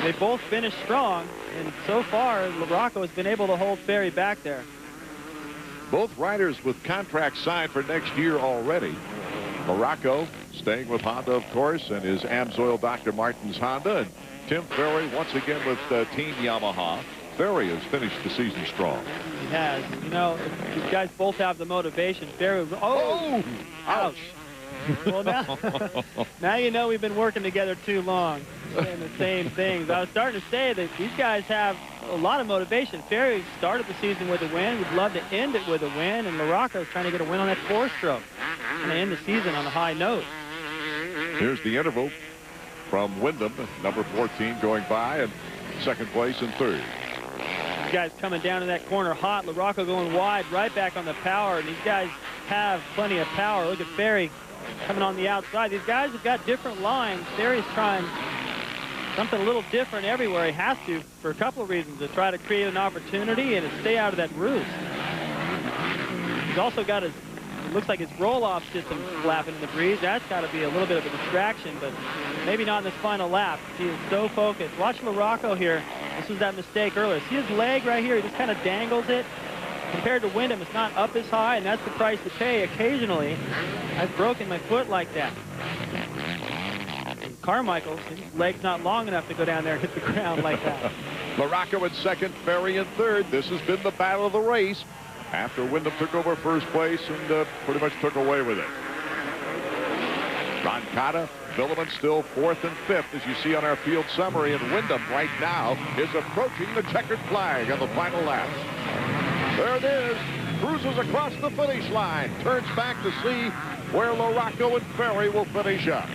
They both finish strong, and so far, Larocco has been able to hold Ferry back there. Both riders with contracts signed for next year already. Larocco staying with Honda, of course, and his AMSOIL Dr. Martin's Honda. And Tim Ferry once again with Team Yamaha. Ferry has finished the season strong. He has. You know, these guys both have the motivation. Ferry, oh! Ouch. Well, now you know we've been working together too long. Saying the same things. I was starting to say that these guys have a lot of motivation. Ferry started the season with a win. Would love to end it with a win. And Larocco is trying to get a win on that four-stroke. And end the season on a high note. Here's the interval from Windham, number 14 going by, and second place and third. These guys coming down in that corner hot. Larocco going wide, right back on the power. And these guys have plenty of power. Look at Ferry coming on the outside. These guys have got different lines. Ferry's trying something a little different everywhere. He has to for a couple of reasons, to try to create an opportunity and to stay out of that roost. He's also got his, it looks like his roll-off system flapping in the breeze. That's got to be a little bit of a distraction, but maybe not in this final lap. He is so focused. Watch Larocco here. This was that mistake earlier. See his leg right here? He just kind of dangles it. Compared to Windham, it's not up as high, and that's the price to pay occasionally. I've broken my foot like that. Carmichael's, his leg's not long enough to go down there and hit the ground like that. Larocco in second, Ferry in third. This has been the battle of the race after Windham took over first place and pretty much took away with it. Roncada, Villeman still fourth and fifth, as you see on our field summary, and Windham right now is approaching the checkered flag on the final lap. There it is, cruises across the finish line, turns back to see where Larocco and Ferry will finish up.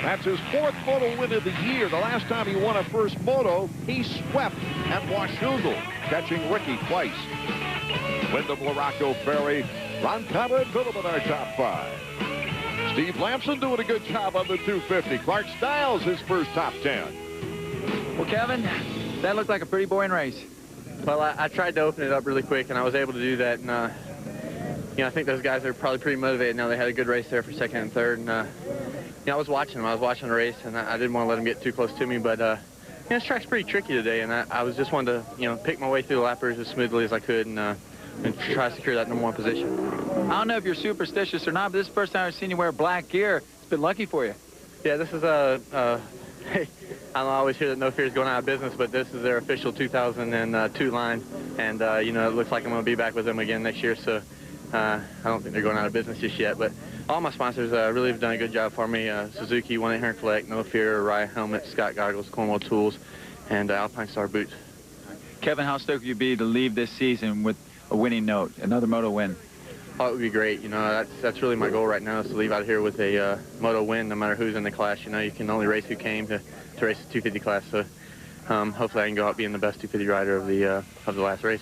That's his fourth moto win of the year. The last time he won a first moto, he swept at Washougal, catching Ricky twice. Windham, Larocco, Ferry, Roncada, and Villeman are top five. Steve Lamson doing a good job on the 250. Clark Stiles, his first top 10. Well, Kevin, that looked like a pretty boring race. Well, I tried to open it up really quick, and I was able to do that. And, you know, I think those guys are probably pretty motivated now. They had a good race there for second and third. And, you know, I was watching them. I was watching the race, and I didn't want to let them get too close to me. But, you know, this track's pretty tricky today, and I was just wanting to, you know, pick my way through the lappers as smoothly as I could and try to secure that number one position. I don't know if you're superstitious or not, but this is the first time I've seen you wear black gear. It's been lucky for you. Yeah, this is hey, I always hear that No Fear is going out of business, but this is their official 2002 line, and you know, it looks like I'm going to be back with them again next year. So I don't think they're going out of business just yet. But all my sponsors really have done a good job for me. Suzuki, 1-800 Collect, No Fear, Rye Helmet, Scott Goggles, Cornwall Tools, and Alpine Star Boots. Kevin, how stoked would you be to leave this season with a winning note, another moto win? Oh, it would be great. You know, that's really my goal right now, is to leave out here with a moto win, no matter who's in the class. You know, you can only race who came to race the 250 class. So hopefully I can go out being the best 250 rider of the last race.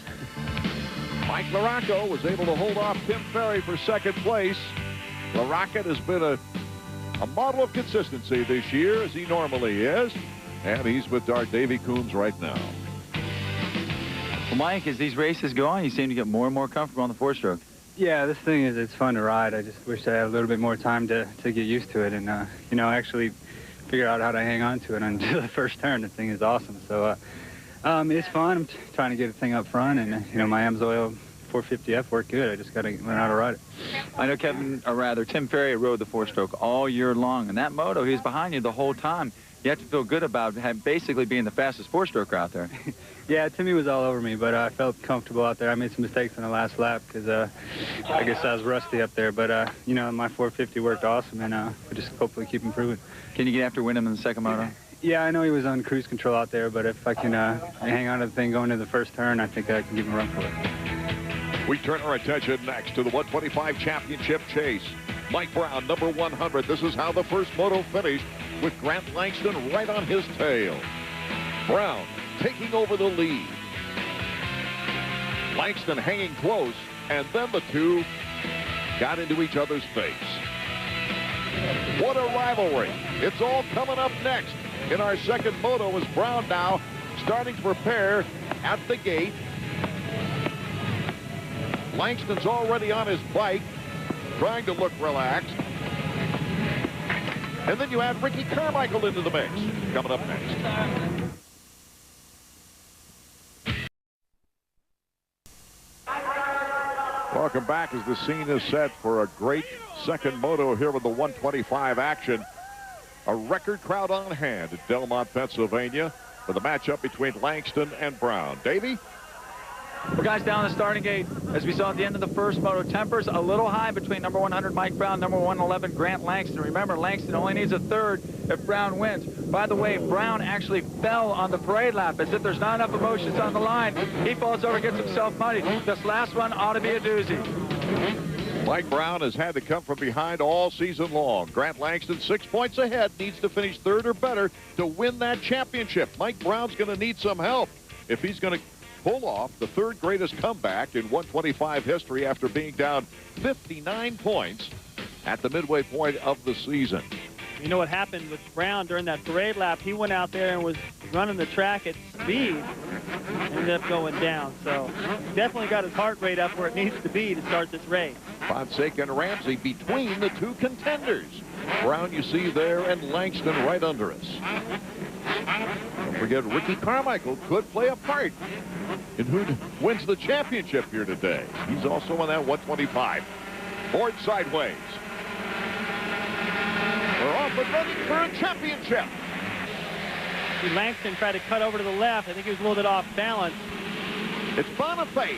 Mike Larocco was able to hold off Tim Ferry for second place. Larocco has been a model of consistency this year, as he normally is, and he's with our Davey Coombs right now. Well, Mike, as these races go on, you seem to get more and more comfortable on the four-stroke. Yeah, this thing it's fun to ride. I just wish I had a little bit more time to get used to it and, you know, actually figure out how to hang on to it until the first turn. The thing is awesome. So it's fun. I'm trying to get the thing up front, and, you know, my Amsoil 450F worked good. I just got to learn how to ride it. I know Tim Ferry rode the four-stroke all year long, and that moto, he was behind you the whole time. You have to feel good about basically being the fastest four-stroker out there. Yeah, Timmy was all over me, but I felt comfortable out there. I made some mistakes on the last lap because I guess I was rusty up there. But, you know, my 450 worked awesome, and we just hopefully keep improving. Can you get after Wyndham in the second moto? Yeah, I know he was on cruise control out there, but if I can hang on to the thing going to the first turn, I think I can give him a run for it. We turn our attention next to the 125 championship chase. Mike Brown, number 100. This is how the first moto finished, with Grant Langston right on his tail. Brown taking over the lead. Langston hanging close, and then the two got into each other's face. What a rivalry. It's all coming up next in our second moto as Brown now starting to prepare at the gate. Langston's already on his bike, trying to look relaxed. And then you add Ricky Carmichael into the mix. Coming up next. Welcome back as the scene is set for a great second moto here with the 125 action. A record crowd on hand at Delmont, Pennsylvania for the matchup between Langston and Brown. Davey? Well, guys, down the starting gate, as we saw at the end of the first moto, tempers a little high between number 100 Mike Brown, number 111 Grant Langston. Remember, Langston only needs a third if Brown wins. By the way, Brown actually fell on the parade lap as if there's not enough emotions on the line. He falls over, gets himself muddied. This last one ought to be a doozy. Mike Brown has had to come from behind all season long. Grant Langston 6 points ahead, needs to finish third or better to win that championship. Mike Brown's going to need some help if he's going to pull off the third greatest comeback in 125 history after being down 59 points at the midway point of the season. You know what happened with Brown during that parade lap? He went out there and was running the track at speed, ended up going down. So definitely got his heart rate up where it needs to be to start this race. Fonseca and Ramsey between the two contenders. Brown you see there, and Langston right under us. Don't forget, Ricky Carmichael could play a part in who wins the championship here today. He's also on that 125. Board sideways. We're off and running for a championship. See, Langston tried to cut over to the left. I think he was a little bit off balance. It's Boniface.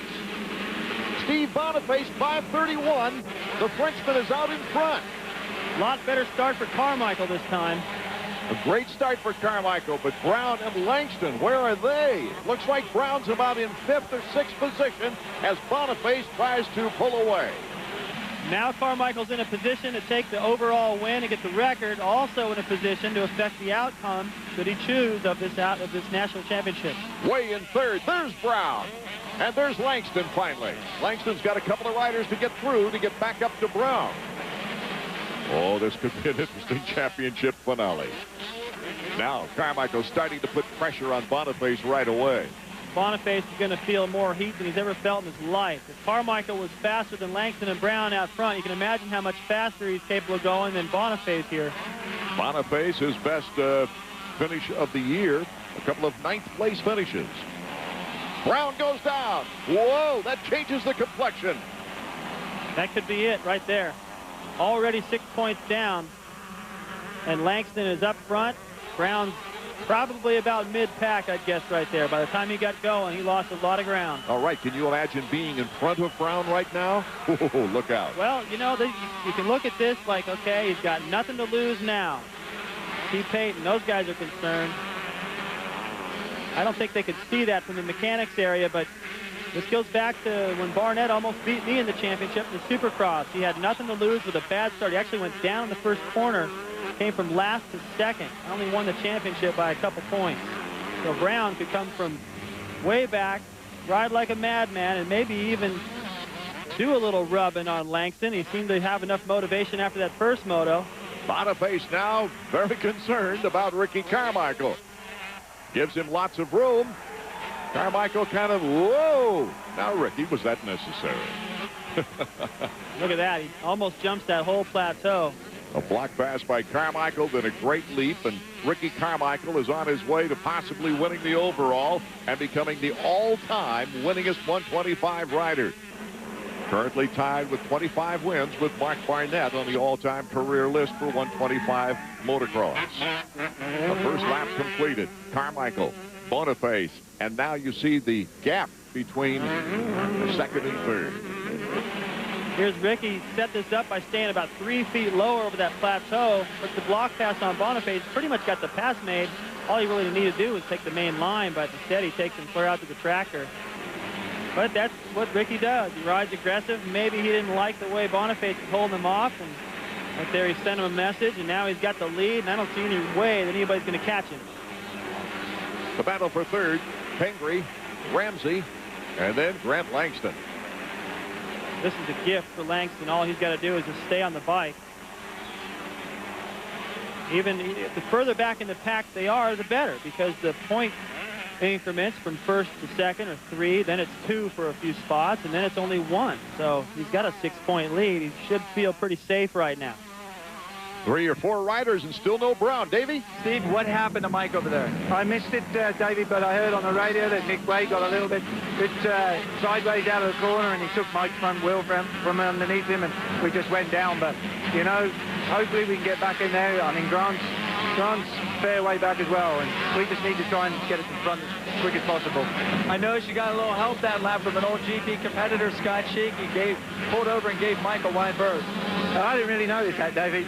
Steve Boniface, 531. The Frenchman is out in front. A lot better start for Carmichael this time. A great start for Carmichael, but Brown and Langston, where are they? Looks like Brown's about in 5th or 6th position as Boniface tries to pull away. Now Carmichael's in a position to take the overall win and get the record, also in a position to affect the outcome, should he choose, of this national championship. Way in third, there's Brown. And there's Langston finally. Langston's got a couple of riders to get through to get back up to Brown. Oh, this could be an interesting championship finale. Now Carmichael's starting to put pressure on Boniface right away. Boniface is going to feel more heat than he's ever felt in his life. If Carmichael was faster than Langston and Brown out front, you can imagine how much faster he's capable of going than Boniface here. Boniface, his best finish of the year, a couple of 9th place finishes. Brown goes down. Whoa, that changes the complexion. That could be it right there. Already 6 points down. And Langston is up front. Brown's probably about mid-pack, I'd guess, right there. By the time he got going, he lost a lot of ground. All right, can you imagine being in front of Brown right now? Oh, look out. Well, you know, you can look at this like, okay, he's got nothing to lose now. T. Payton, those guys are concerned. I don't think they could see that from the mechanics area, but this goes back to when Barnett almost beat me in the championship in the Supercross. He had nothing to lose with a bad start. He actually went down in the first corner, came from last to second. Only won the championship by a couple points. So Brown could come from way back, ride like a madman, and maybe even do a little rubbing on Langston. He seemed to have enough motivation after that first moto. Boniface now very concerned about Ricky Carmichael. Gives him lots of room. Carmichael kind of, whoa. Now, Ricky, was that necessary? Look at that. He almost jumps that whole plateau. A block pass by Carmichael, then a great leap, and Ricky Carmichael is on his way to possibly winning the overall and becoming the all-time winningest 125 rider. Currently tied with 25 wins with Mark Barnett on the all-time career list for 125 motocross. The first lap completed. Carmichael, Boniface, and now you see the gap between second and third. Here's Ricky set this up by staying about 3 feet lower over that plateau. But the block pass on Boniface pretty much got the pass made. All he really needed to do was take the main line, but instead he takes him clear out to the tractor. But that's what Ricky does. He rides aggressive. Maybe he didn't like the way Boniface was holding him off. And right there he sent him a message, and now he's got the lead, and I don't see any way that anybody's going to catch him. The battle for third, Pingree, Ramsey, and then Grant Langston. This is a gift for Langston. All he's got to do is just stay on the bike. Even the further back in the pack they are, the better, because the point increments from first to second are 3, then it's 2 for a few spots, and then it's only 1. So he's got a 6-point lead. He should feel pretty safe right now. 3 or 4 riders and still no Brown. Davey? Steve, what happened to Mike over there? I missed it, Davey, but I heard on the radio that Nick Wade got a little bit sideways out of the corner, and he took Mike's front wheel from underneath him, and we just went down. But, you know, hopefully we can get back in there. I mean, Grant's fair way back as well, and we just need to try and get it in front as quick as possible. I noticed you got a little help that lap from an old GP competitor, Scott Sheik. He pulled over and gave Mike a wide berth. I didn't really notice that, Davey.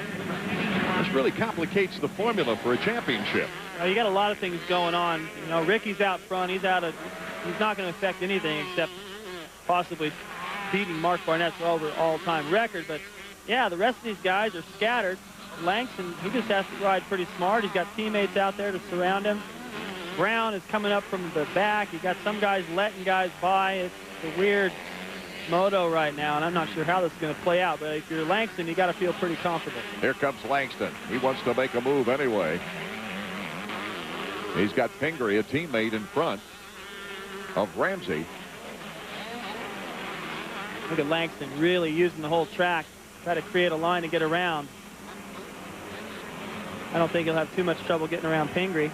This really complicates the formula for a championship. You got a lot of things going on. You know, Ricky's out front. He's not going to affect anything except possibly beating Mark Barnett's all-time record. But yeah, the rest of these guys are scattered. Langston, he just has to ride pretty smart. He's got teammates out there to surround him. Brown is coming up from the back. You got some guys letting guys by. It's a weird moto right now, and I'm not sure how this is going to play out, but if you're Langston, you got to feel pretty comfortable. Here comes Langston. He wants to make a move anyway. He's got Pingree, a teammate, in front of Ramsey. Look at Langston really using the whole track, try to create a line to get around. I don't think he'll have too much trouble getting around Pingree.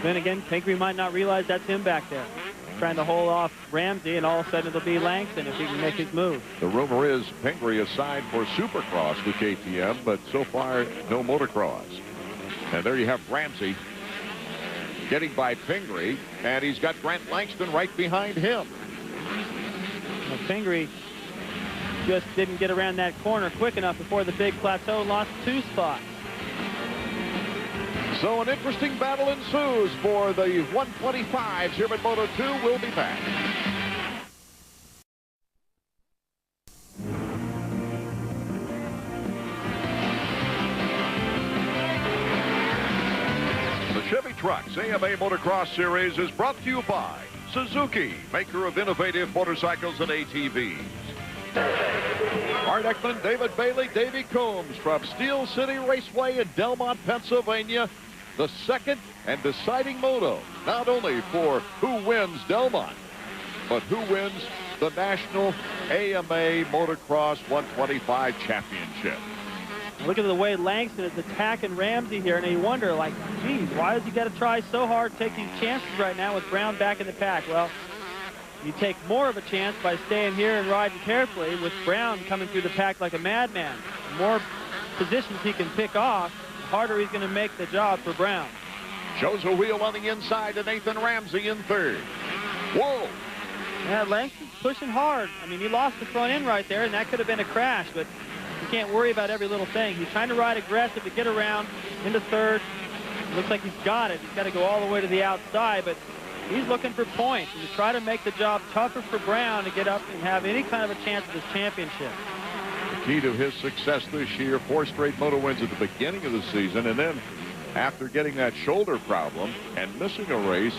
Then again, Pingree might not realize that's him back there, trying to hold off Ramsey, and all of a sudden it'll be Langston if he can make his move. The rumor is Pingree is signed for Supercross with KTM, but so far no motocross. And there you have Ramsey getting by Pingree, and he's got Grant Langston right behind him. Well, Pingree just didn't get around that corner quick enough before the big plateau, lost 2 spots. So an interesting battle ensues for the 125s here at Moto 2. We'll be back. The Chevy Trucks AMA Motocross Series is brought to you by Suzuki, maker of innovative motorcycles and ATVs. Art Ekman, David Bailey, Davey Combs from Steel City Raceway in Delmont, Pennsylvania. The second and deciding moto, not only for who wins Delmont, but who wins the National AMA Motocross 125 Championship. Look at the way Langston is attacking Ramsey here, and you wonder, like, geez, why does he got to try so hard to take these chances right now with Brown back in the pack? Well, you take more of a chance by staying here and riding carefully with Brown coming through the pack like a madman. The more positions he can pick off, the harder he's going to make the job for Brown. Shows a wheel on the inside to Nathan Ramsey in third. Whoa! Yeah, Langston's pushing hard. I mean, he lost the front end right there, and that could have been a crash, but you can't worry about every little thing. He's trying to ride aggressive to get around into third. Looks like he's got it. He's got to go all the way to the outside, but he's looking for points and to try to make the job tougher for Brown to get up and have any kind of a chance at this championship. The key to his success this year, 4 straight moto wins at the beginning of the season, and then after getting that shoulder problem and missing a race,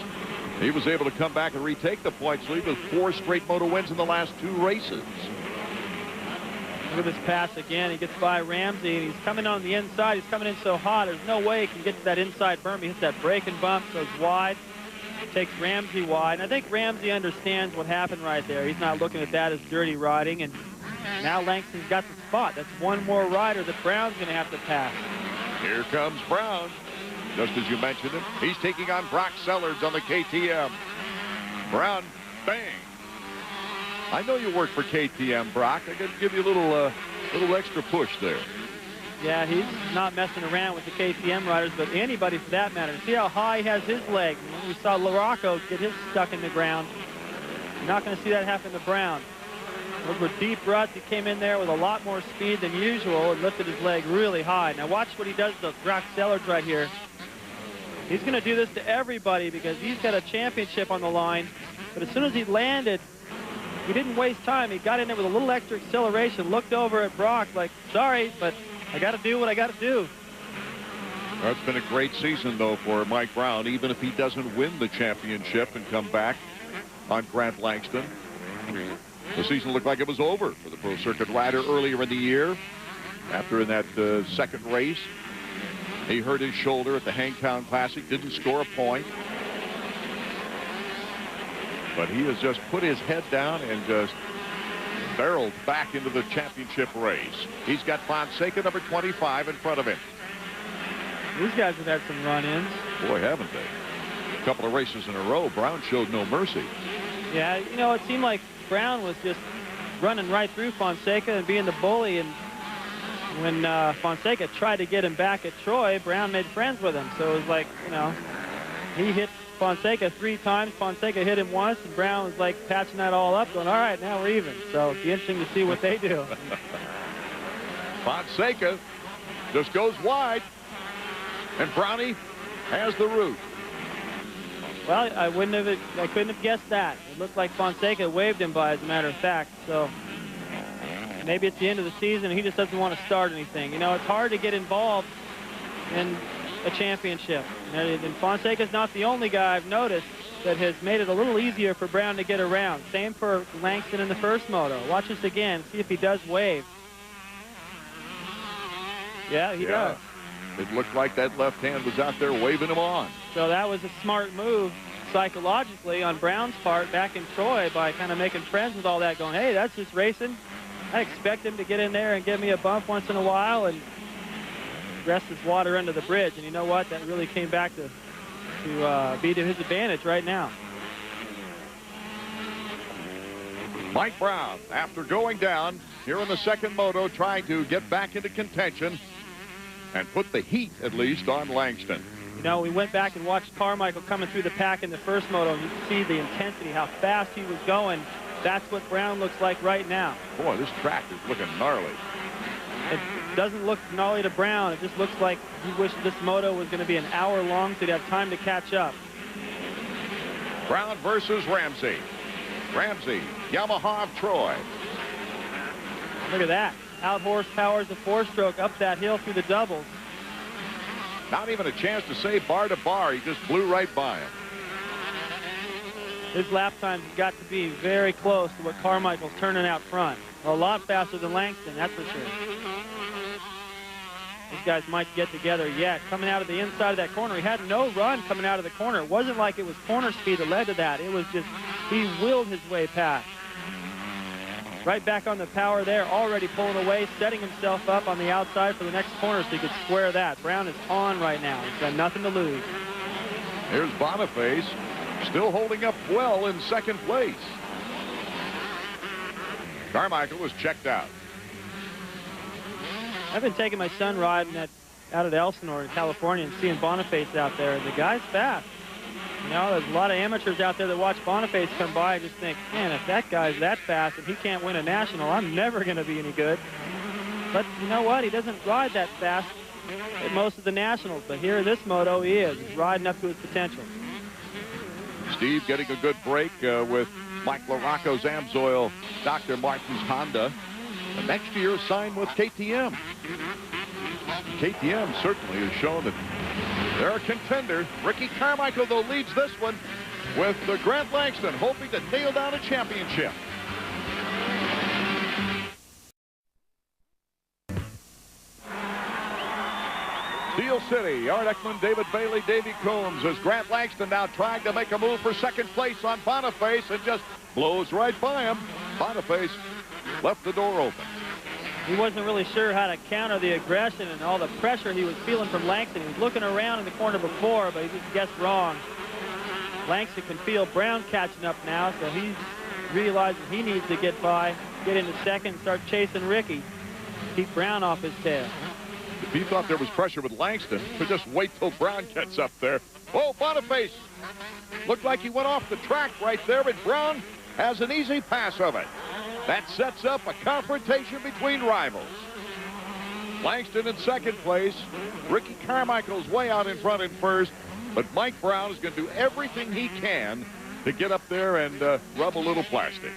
he was able to come back and retake the points lead with 4 straight moto wins in the last 2 races. Look at this pass again. He gets by Ramsey, and he's coming on the inside. He's coming in so hot, there's no way he can get to that inside berm. He hits that break and bump, goes wide. takes Ramsey wide. And I think Ramsey understands what happened right there. He's not looking at that as dirty riding. And now Langston's got the spot. That's one more rider that Brown's going to have to pass. Here comes Brown. Just as you mentioned him, he's taking on Brock Sellards on the KTM. Brown, bang. I know you work for KTM, Brock. I got to give you a little extra push there. Yeah, he's not messing around with the KTM riders, but anybody for that matter. See how high he has his leg. We saw Larocco get his stuck in the ground. You're not going to see that happen to Brown. Those were deep ruts. He came in there with a lot more speed than usual and lifted his leg really high. Now watch what he does to Brock Sellards right here. He's going to do this to everybody because he's got a championship on the line. But as soon as he landed, he didn't waste time. He got in there with a little extra acceleration, looked over at Brock like, sorry, but I got to do what I got to do. Well, it's been a great season, though, for Mike Brown, even if he doesn't win the championship and come back on Grant Langston. The season looked like it was over for the Pro Circuit rider earlier in the year. After in that second race, he hurt his shoulder at the Hangtown Classic, didn't score a point. But he has just put his head down and just barreled back into the championship race. He's got Fonseca, number 25, in front of him. These guys have had some run-ins. Boy, haven't they? A couple of races in a row. Brown showed no mercy. Yeah, you know, it seemed like Brown was just running right through Fonseca and being the bully, and when Fonseca tried to get him back at Troy, Brown made friends with him. So it was like, you know, he hit Fonseca 3 times, Fonseca hit him once, and Brown was like patching that all up, going, all right, now we're even. So it'll be interesting to see what they do. Fonseca just goes wide, and Brownie has the root. Well, I couldn't have guessed that. It looked like Fonseca waved him by, as a matter of fact. So maybe it's the end of the season and he just doesn't want to start anything. You know, it's hard to get involved in a championship. And Fonseca's not the only guy I've noticed that has made it a little easier for Brown to get around. Same for Langston in the first moto. Watch this again. See if he does wave. Yeah, he does. It looked like that left hand was out there waving him on. So that was a smart move psychologically on Brown's part back in Troy by kind of making friends with all that, going, hey, that's just racing. I expect him to get in there and give me a bump once in a while and rest his water under the bridge. And you know what? That really came back to be to his advantage right now. Mike Brown, after going down here in the second moto, trying to get back into contention and put the heat, at least, on Langston. You know, we went back and watched Carmichael coming through the pack in the first moto, and you can see the intensity, how fast he was going. That's what Brown looks like right now. Boy, this track is looking gnarly. It doesn't look gnarly to Brown. It just looks like he wished this moto was going to be an hour long so he'd have time to catch up. Brown versus Ramsey. Ramsey, Yamaha of Troy. Look at that. Out horsepowers the 4-stroke up that hill through the doubles. Not even a chance to say bar to bar. He just blew right by him. His lap time's got to be very close to what Carmichael's turning out front. A lot faster than Langston, that's for sure. These guys might get together yet. Coming out of the inside of that corner, he had no run coming out of the corner. It wasn't like it was corner speed that led to that. It was just, he willed his way past. Right back on the power there, already pulling away, setting himself up on the outside for the next corner so he could square that. Brown is on right now. He's got nothing to lose. Here's Boniface, still holding up well in second place. Carmichael was checked out. I've been taking my son riding out at Elsinore in California and seeing Boniface out there, and the guy's fast. You know, there's a lot of amateurs out there that watch Boniface come by and just think, man, if that guy's that fast and he can't win a national, I'm never going to be any good. But you know what? He doesn't ride that fast at most of the nationals. But here in this moto, he is. He's riding up to his potential. Steve getting a good break with Mike Larocco's Amsoil, Dr. Martin's Honda. And next year signed with KTM. KTM certainly has shown that they're a contender. Ricky Carmichael, though, leads this one with Grant Langston hoping to nail down a championship. Steel City, Art Ekman, David Bailey, Davey Coombs, as Grant Langston now trying to make a move for second place on Boniface and just blows right by him. Boniface left the door open. He wasn't really sure how to counter the aggression and all the pressure he was feeling from Langston. He was looking around in the corner before, but he just guessed wrong. Langston can feel Brown catching up now, so he realizes he needs to get by, get into second, and start chasing Ricky. Keep Brown off his tail. If he thought there was pressure with Langston, but just wait till Brown gets up there. Oh, Boniface looked like he went off the track right there, but Brown has an easy pass of it. That sets up a confrontation between rivals. Langston in second place. Ricky Carmichael's way out in front in first, but Mike Brown is going to do everything he can to get up there and rub a little plastic.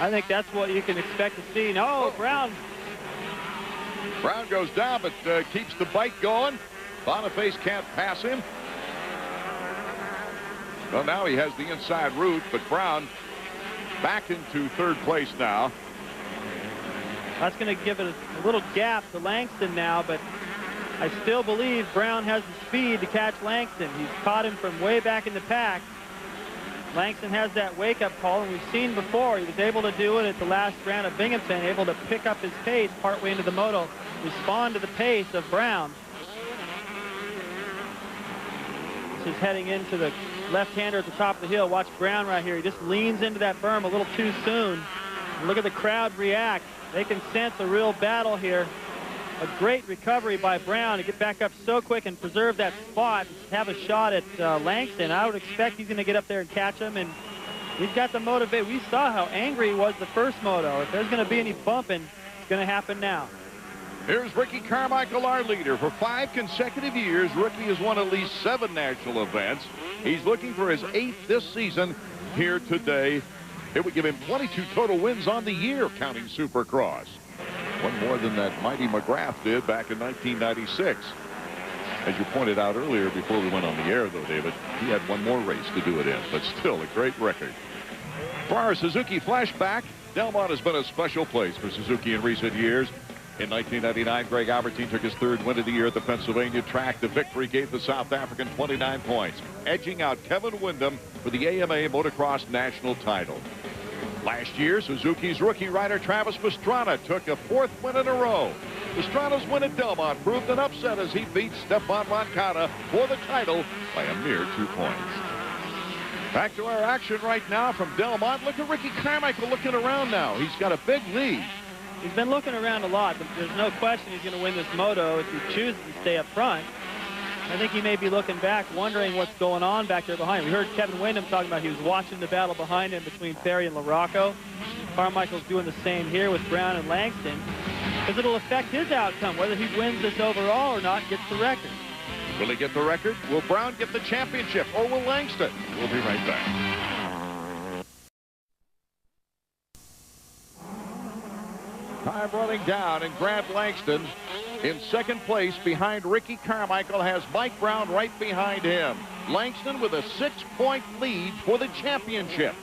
I think that's what you can expect to see. No, Brown goes down, but keeps the bike going. Boniface can't pass him. Well, now he has the inside route, but Brown back into third place now. That's going to give it a little gap to Langston now, but I still believe Brown has the speed to catch Langston. He's caught him from way back in the pack. Langston has that wake-up call, and we've seen before he was able to do it at the last round of Binghamton, able to pick up his pace partway into the moto, respond to the pace of Brown. This is heading into the left-hander at the top of the hill. Watch Brown right here. He just leans into that berm a little too soon. Look at the crowd react. They can sense a real battle here. A great recovery by Brown to get back up so quick and preserve that spot, have a shot at Langston. I would expect he's going to get up there and catch him, and he's got the motivate. We saw how angry he was the first moto. If there's going to be any bumping, it's going to happen now. Here's Ricky Carmichael, our leader. For 5 consecutive years, Ricky has won at least 7 national events. He's looking for his 8th this season here today. It would give him 22 total wins on the year, counting Supercross. One more than that mighty McGrath did back in 1996. As you pointed out earlier before we went on the air, though, David, he had one more race to do it in, but still a great record. For our Suzuki flashback, Delmont has been a special place for Suzuki in recent years. In 1999, Greg Albertine took his 3rd win of the year at the Pennsylvania track. The victory gave the South African 29 points, edging out Kevin Windham for the AMA Motocross national title. Last year, Suzuki's rookie rider Travis Pastrana took a 4th win in a row. Pastrana's win at Delmont proved an upset as he beat Stefan Moncada for the title by a mere 2 points. Back to our action right now from Delmont. Look at Ricky Carmichael looking around now. He's got a big lead. He's been looking around a lot, but there's no question he's going to win this moto if he chooses to stay up front. I think he may be looking back, wondering what's going on back there behind him. We heard Kevin Windham talking about he was watching the battle behind him between Ferry and LaRocco. Carmichael's doing the same here with Brown and Langston, because it'll affect his outcome, whether he wins this overall or not, gets the record. Will he get the record? Will Brown get the championship, or will Langston? We'll be right back. Time running down, and Grant Langston in second place behind Ricky Carmichael has Mike Brown right behind him. Langston with a 6-point lead for the championship.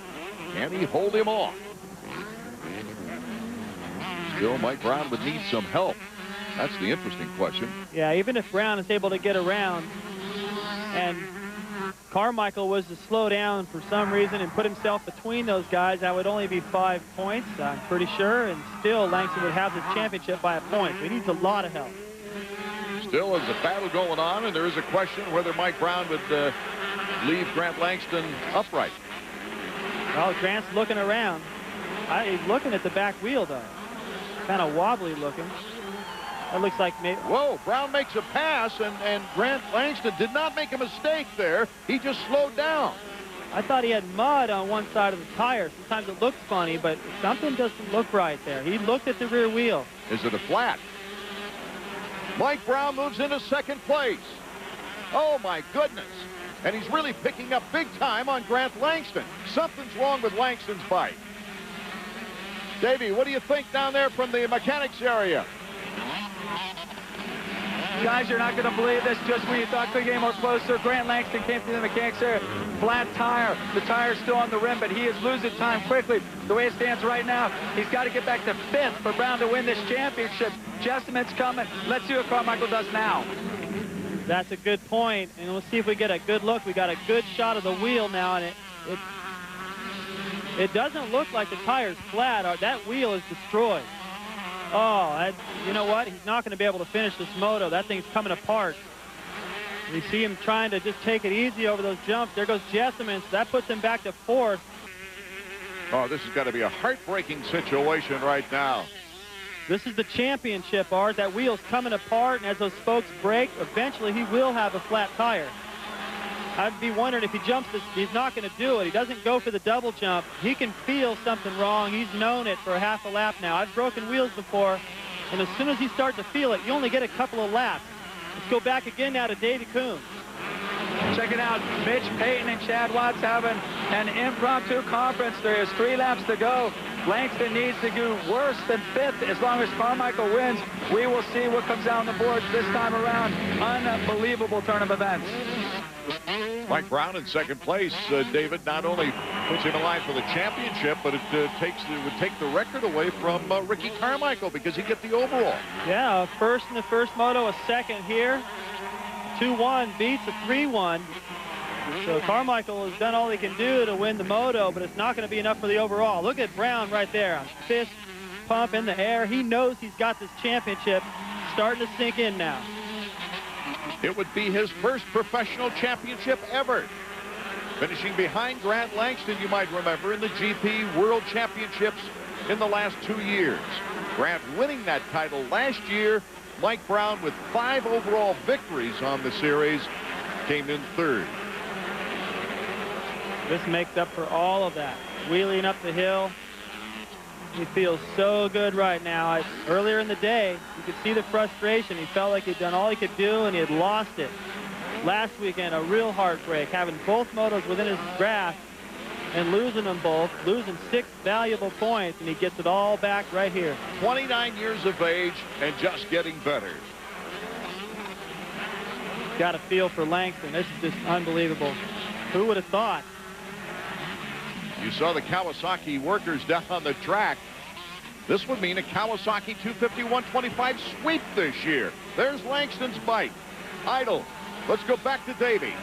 Can he hold him off? Still, Mike Brown would need some help. That's the interesting question. Yeah, even if Brown is able to get around and Carmichael was to slow down for some reason and put himself between those guys, that would only be 5 points, I'm pretty sure, and still Langston would have the championship by a point. So he needs a lot of help. Still, there's a battle going on, and there is a question whether Mike Brown would leave Grant Langston upright. Well, Grant's looking around. He's looking at the back wheel, though. Kind of wobbly looking. That looks like maybe... Whoa, Brown makes a pass, and Grant Langston did not make a mistake there. He just slowed down. I thought he had mud on one side of the tire. Sometimes it looks funny, but something doesn't look right there. He looked at the rear wheel. Is it a flat? Mike Brown moves into second place. Oh, my goodness. And he's really picking up big time on Grant Langston. Something's wrong with Langston's bike. Davey, what do you think down there from the mechanics area? Guys, you're not going to believe this. Just when you thought the game was closer, Grant Langston came through the mechanics area. Flat tire. The tire's still on the rim, but he is losing time quickly. The way it stands right now, he's got to get back to 5th for Brown to win this championship. Jessamine's coming. Let's see what Carmichael does now. That's a good point, and we'll see if we get a good look. We got a good shot of the wheel now, and it doesn't look like the tire's flat. That wheel is destroyed. Oh, you know what? He's not going to be able to finish this moto. That thing's coming apart. You see him trying to just take it easy over those jumps. There goes Jessamine. So that puts him back to 4th. Oh, this has got to be a heartbreaking situation right now. This is the championship, Art. That wheel's coming apart, and as those spokes break, eventually he will have a flat tire. I'd be wondering if he jumps this, he's not going to do it. He doesn't go for the double jump. He can feel something wrong. He's known it for half a lap now. I've broken wheels before, and as soon as you start to feel it, you only get a couple of laps. Let's go back again now to Davey Coons. Check it out. Mitch Payton and Chad Watts having an impromptu conference. There's 3 laps to go. Langston needs to do worse than 5th. As long as Carmichael wins, we will see what comes out on the boards this time around. Unbelievable turn of events. Mike Brown in 2nd place, David, not only puts him in line for the championship, but it would take the record away from Ricky Carmichael because he gets the overall. Yeah, 1st in the first moto, a 2nd here. 2-1 beats a 3-1. So Carmichael has done all he can do to win the moto, but it's not going to be enough for the overall. Look at Brown right there. Fist pump in the air. He knows he's got this championship starting to sink in now. It would be his first professional championship ever. Finishing behind Grant Langston, you might remember, in the GP World Championships in the last 2 years. Grant winning that title last year. Mike Brown, with 5 overall victories on the series, came in 3rd. This makes up for all of that. Wheeling up the hill. He feels so good right now. Earlier in the day, you could see the frustration. He felt like he'd done all he could do, and he had lost it. Last weekend, a real heartbreak, having both motos within his grasp and losing them both, losing 6 valuable points, and he gets it all back right here. 29 years of age and just getting better. Got a feel for Langston. This is just unbelievable. Who would have thought? You saw the Kawasaki workers down on the track. This would mean a Kawasaki 250-125 sweep this year. There's Langston's bike. Idle. Let's go back to Davey.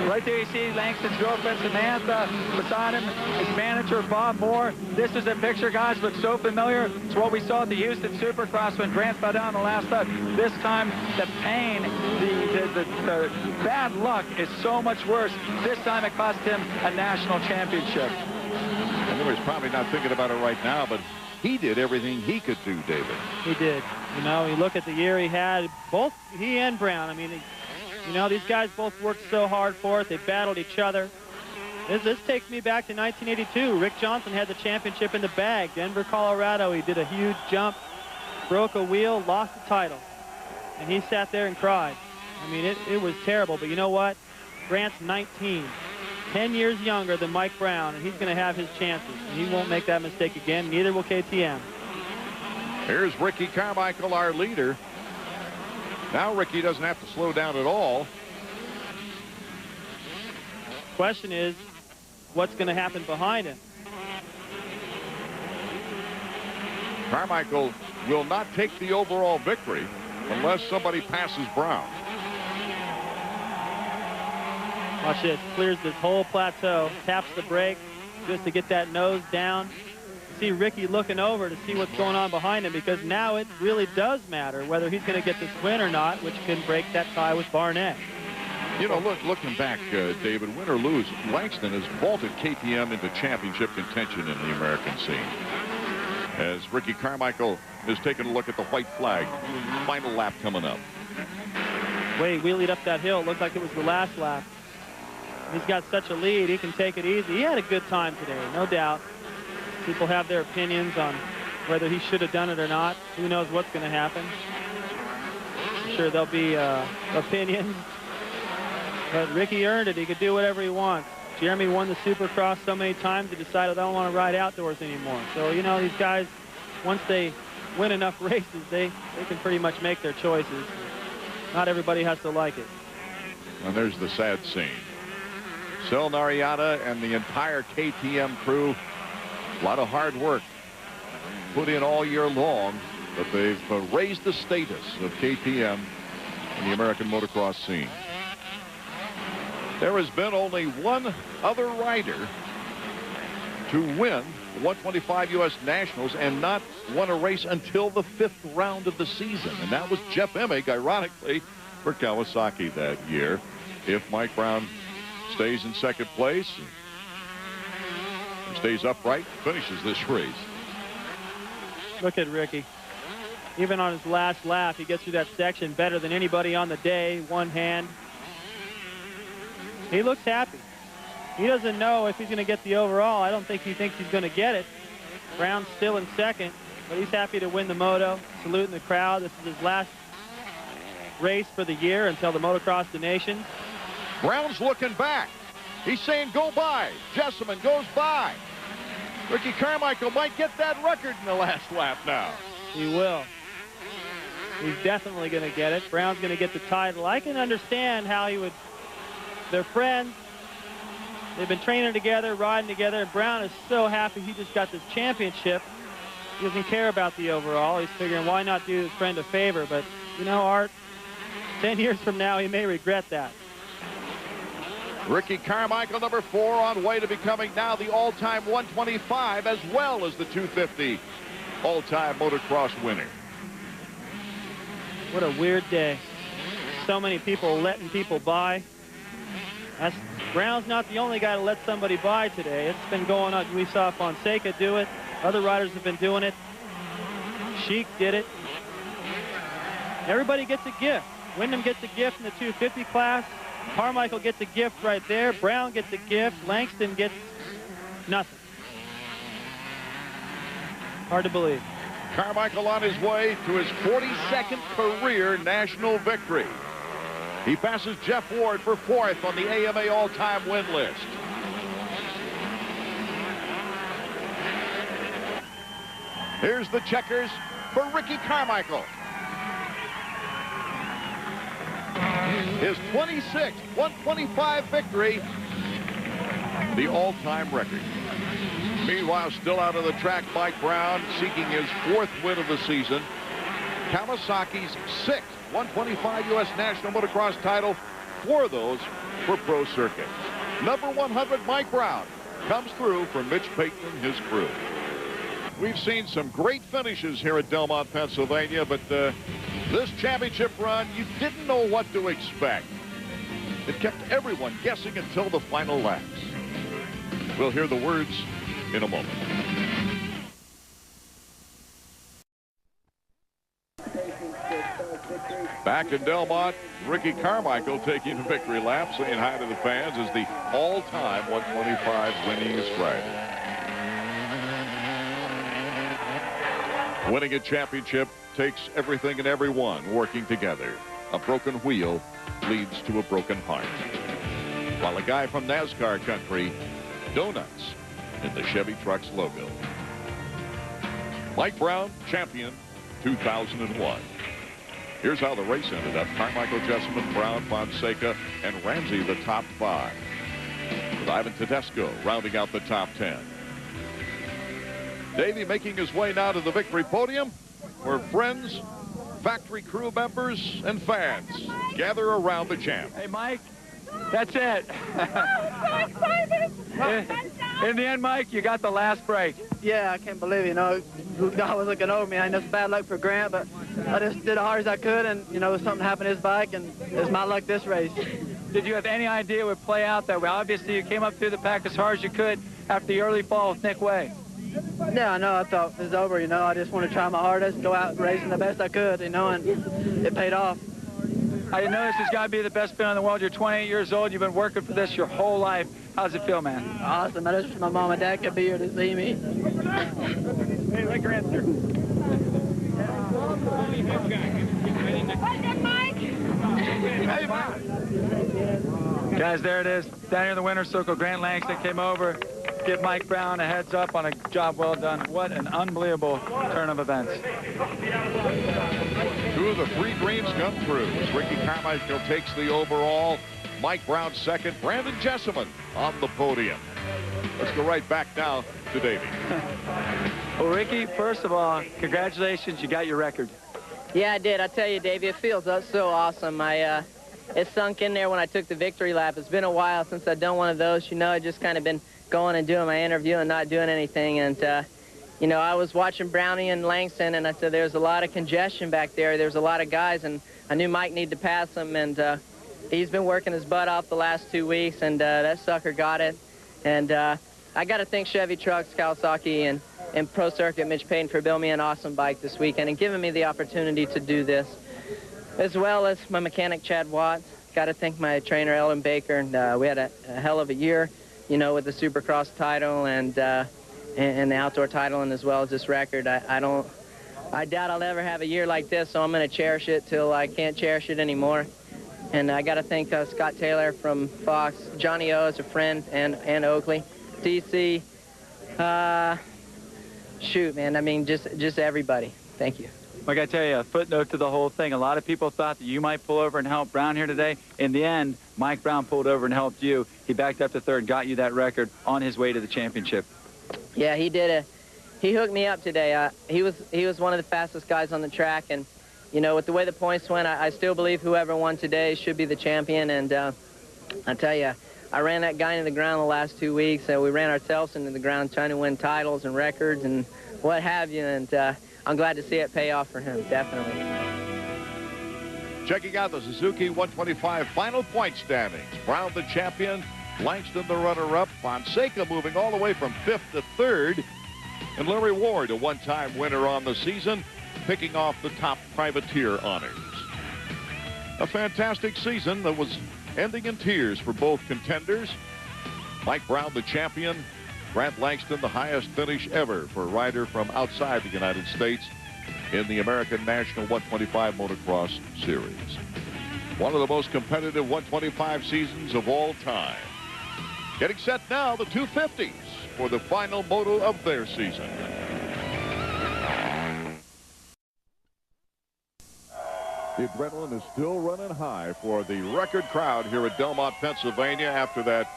Right there you see Langston's girlfriend Samantha beside him, his manager Bob Moore. This is a picture, guys, looks so familiar. It's what we saw at the Houston Supercross when Grant fell down the last lap. This time the pain, the bad luck is so much worse. This time it cost him a national championship. I know he's probably not thinking about it right now, but he did everything he could do, David. He did. You know, you look at the year he had, both he and Brown. I mean, you know, these guys both worked so hard for it. They battled each other. This takes me back to 1982. Rick Johnson had the championship in the bag. Denver, Colorado. He did a huge jump, broke a wheel, lost the title. And he sat there and cried. I mean, it was terrible. But you know what? Grant's 19. 10 years younger than Mike Brown, and he's going to have his chances. And he won't make that mistake again. Neither will KTM. Here's Ricky Carmichael, our leader. Now Ricky doesn't have to slow down at all. Question is, what's going to happen behind him? Carmichael will not take the overall victory unless somebody passes Brown. Watch this. Clears this whole plateau. Taps the brake just to get that nose down. See Ricky looking over to see what's going on behind him, because now it really does matter whether he's going to get this win or not, which can break that tie with Barnett. You know, looking back, David, win or lose, Langston has vaulted KTM into championship contention in the American scene. As Ricky Carmichael is taking a look at the white flag, final lap coming up. Way he wheelied up that hill. It looked like it was the last lap. He's got such a lead. He can take it easy. He had a good time today, no doubt. People have their opinions on whether he should have done it or not. Who knows what's going to happen. I'm sure there'll be opinions. But Ricky earned it. He could do whatever he wants. Jeremy won the Supercross so many times he decided, I don't want to ride outdoors anymore. So, you know, these guys, once they win enough races, they can pretty much make their choices. Not everybody has to like it. And there's the sad scene. Sil Nariata and the entire KTM crew, a lot of hard work put in all year long, but they've raised the status of KTM in the American motocross scene. There has been only one other rider to win the 125 U.S. Nationals and not won a race until the 5th round of the season, and that was Jeff Emig, ironically, for Kawasaki that year. If Mike Brown stays in second place and stays upright, finishes this race. Look at Ricky. Even on his last lap, he gets through that section better than anybody on the day, one hand. He looks happy. He doesn't know if he's going to get the overall. I don't think he thinks he's going to get it. Brown's still in second, but he's happy to win the moto, saluting the crowd. This is his last race for the year until the Motocross the Nations. Brown's looking back. He's saying go by. Jessamine goes by. Ricky Carmichael might get that record in the last lap now. He will. He's definitely going to get it. Brown's going to get the title. I can understand how he would. They're friends. They've been training together, riding together, and Brown is so happy he just got this championship. He doesn't care about the overall. He's figuring why not do his friend a favor. But, you know, Art, 10 years from now, he may regret that. Ricky Carmichael, number 4, on way to becoming now the all-time 125 as well as the 250 all-time motocross winner. What a weird day. So many people letting people by. Brown's not the only guy to let somebody by today. It's been going on. We saw Fonseca do it. Other riders have been doing it. Sheik did it. Everybody gets a gift. Wyndham gets a gift in the 250 class. Carmichael gets a gift right there. Brown gets a gift. Langston gets nothing. Hard to believe. Carmichael on his way to his 42nd career national victory. He passes Jeff Ward for 4th on the AMA all-time win list. Here's the checkers for Ricky Carmichael. His 26th 125 victory, the all-time record. Meanwhile, still out of the track, Mike Brown seeking his 4th win of the season. Kawasaki's 6th 125 U.S. National Motocross title, 4 of those for Pro Circuit. Number 100, Mike Brown, comes through for Mitch Payton and his crew. We've seen some great finishes here at Delmont, Pennsylvania, but this championship run, you didn't know what to expect. It kept everyone guessing until the final laps. We'll hear the words in a moment. Back in Delmont, Ricky Carmichael taking the victory lap, saying hi to the fans as the all-time 125 winningest rider. Winning a championship takes everything and everyone working together. A broken wheel leads to a broken heart. While a guy from NASCAR country, donuts in the Chevy Trucks logo. Mike Brown, champion, 2001. Here's how the race ended up. Carmichael, Jessamine, Brown, Fonseca, and Ramsey the top 5. With Ivan Tedesco rounding out the top 10. Davey making his way now to the victory podium, where friends, factory crew members, and fans gather around the champ. Hey, Mike, that's it. In the end, Mike, you got the last break. Yeah, I can't believe it. You know, God was looking over me. I know it's bad luck for Grant, but I just did as hard as I could, and, you know, something happened to his bike, and it's my luck this race. Did you have any idea it would play out that way? Obviously, you came up through the pack as hard as you could after the early fall with Nick Way. Yeah, I know. I thought it was over, you know. I just want to try my hardest, go out racing the best I could, you know, and it paid off. I know this has got to be the best spin in the world. You're 28 years old. You've been working for this your whole life. How's it feel, man? Awesome. I just wish my mom and dad could be here to see me. Hey, let Grant through. Hey, Mike. Guys, there it is. Down here in the winner's circle, Grant Langston came over. give Mike Brown a heads up on a job well done. What an unbelievable turn of events. 2 of the 3 dreams come true as Ricky Carmichael takes the overall. Mike Brown second. Brandon Jessamine on the podium. Let's go right back now to Davey. Well, Ricky, first of all, congratulations. You got your record. Yeah, I did. I tell you, Davey, it feels so awesome. It sunk in there when I took the victory lap. It's been a while since I've done one of those. You know, I just kind of been going and doing my interview and not doing anything. And, you know, I was watching Brownie and Langston, and I said there's a lot of congestion back there. There's a lot of guys, and I knew Mike needed to pass him. And he's been working his butt off the last 2 weeks, and that sucker got it. And I got to thank Chevy Trucks, Kawasaki, and Pro Circuit, Mitch Payton, for building me an awesome bike this weekend and giving me the opportunity to do this, as well as my mechanic, Chad Watts. Got to thank my trainer, Ellen Baker, and we had a hell of a year, you know, with the Supercross title and the outdoor title, and as well as this record. I doubt I'll ever have a year like this, so I'm going to cherish it till I can't cherish it anymore. And I got to thank Scott Taylor from Fox, Johnny O as a friend, and Oakley, DC. Shoot, man, I mean, just everybody. Thank you. Like I tell you, a footnote to the whole thing. A lot of people thought that you might pull over and help Brown here today. In the end, Mike Brown pulled over and helped you. He backed up to third, got you that record on his way to the championship. Yeah, he did. He hooked me up today. He was one of the fastest guys on the track, and you know, with the way the points went, I still believe whoever won today should be the champion. And I tell you, I ran that guy into the ground the last 2 weeks. We ran ourselves into the ground trying to win titles and records and what have you. And I'm glad to see it pay off for him, definitely. Checking out the Suzuki 125 final point standings. Brown the champion, Langston the runner-up, Fonseca moving all the way from 5th to 3rd, and Larry Ward, a one-time winner on the season, picking off the top privateer honors. A fantastic season that was ending in tears for both contenders. Mike Brown, the champion. Grant Langston, the highest finish ever for a rider from outside the United States in the American National 125 Motocross Series. One of the most competitive 125 seasons of all time. Getting set now, the 250s for the final moto of their season. The adrenaline is still running high for the record crowd here at Belmont, Pennsylvania after that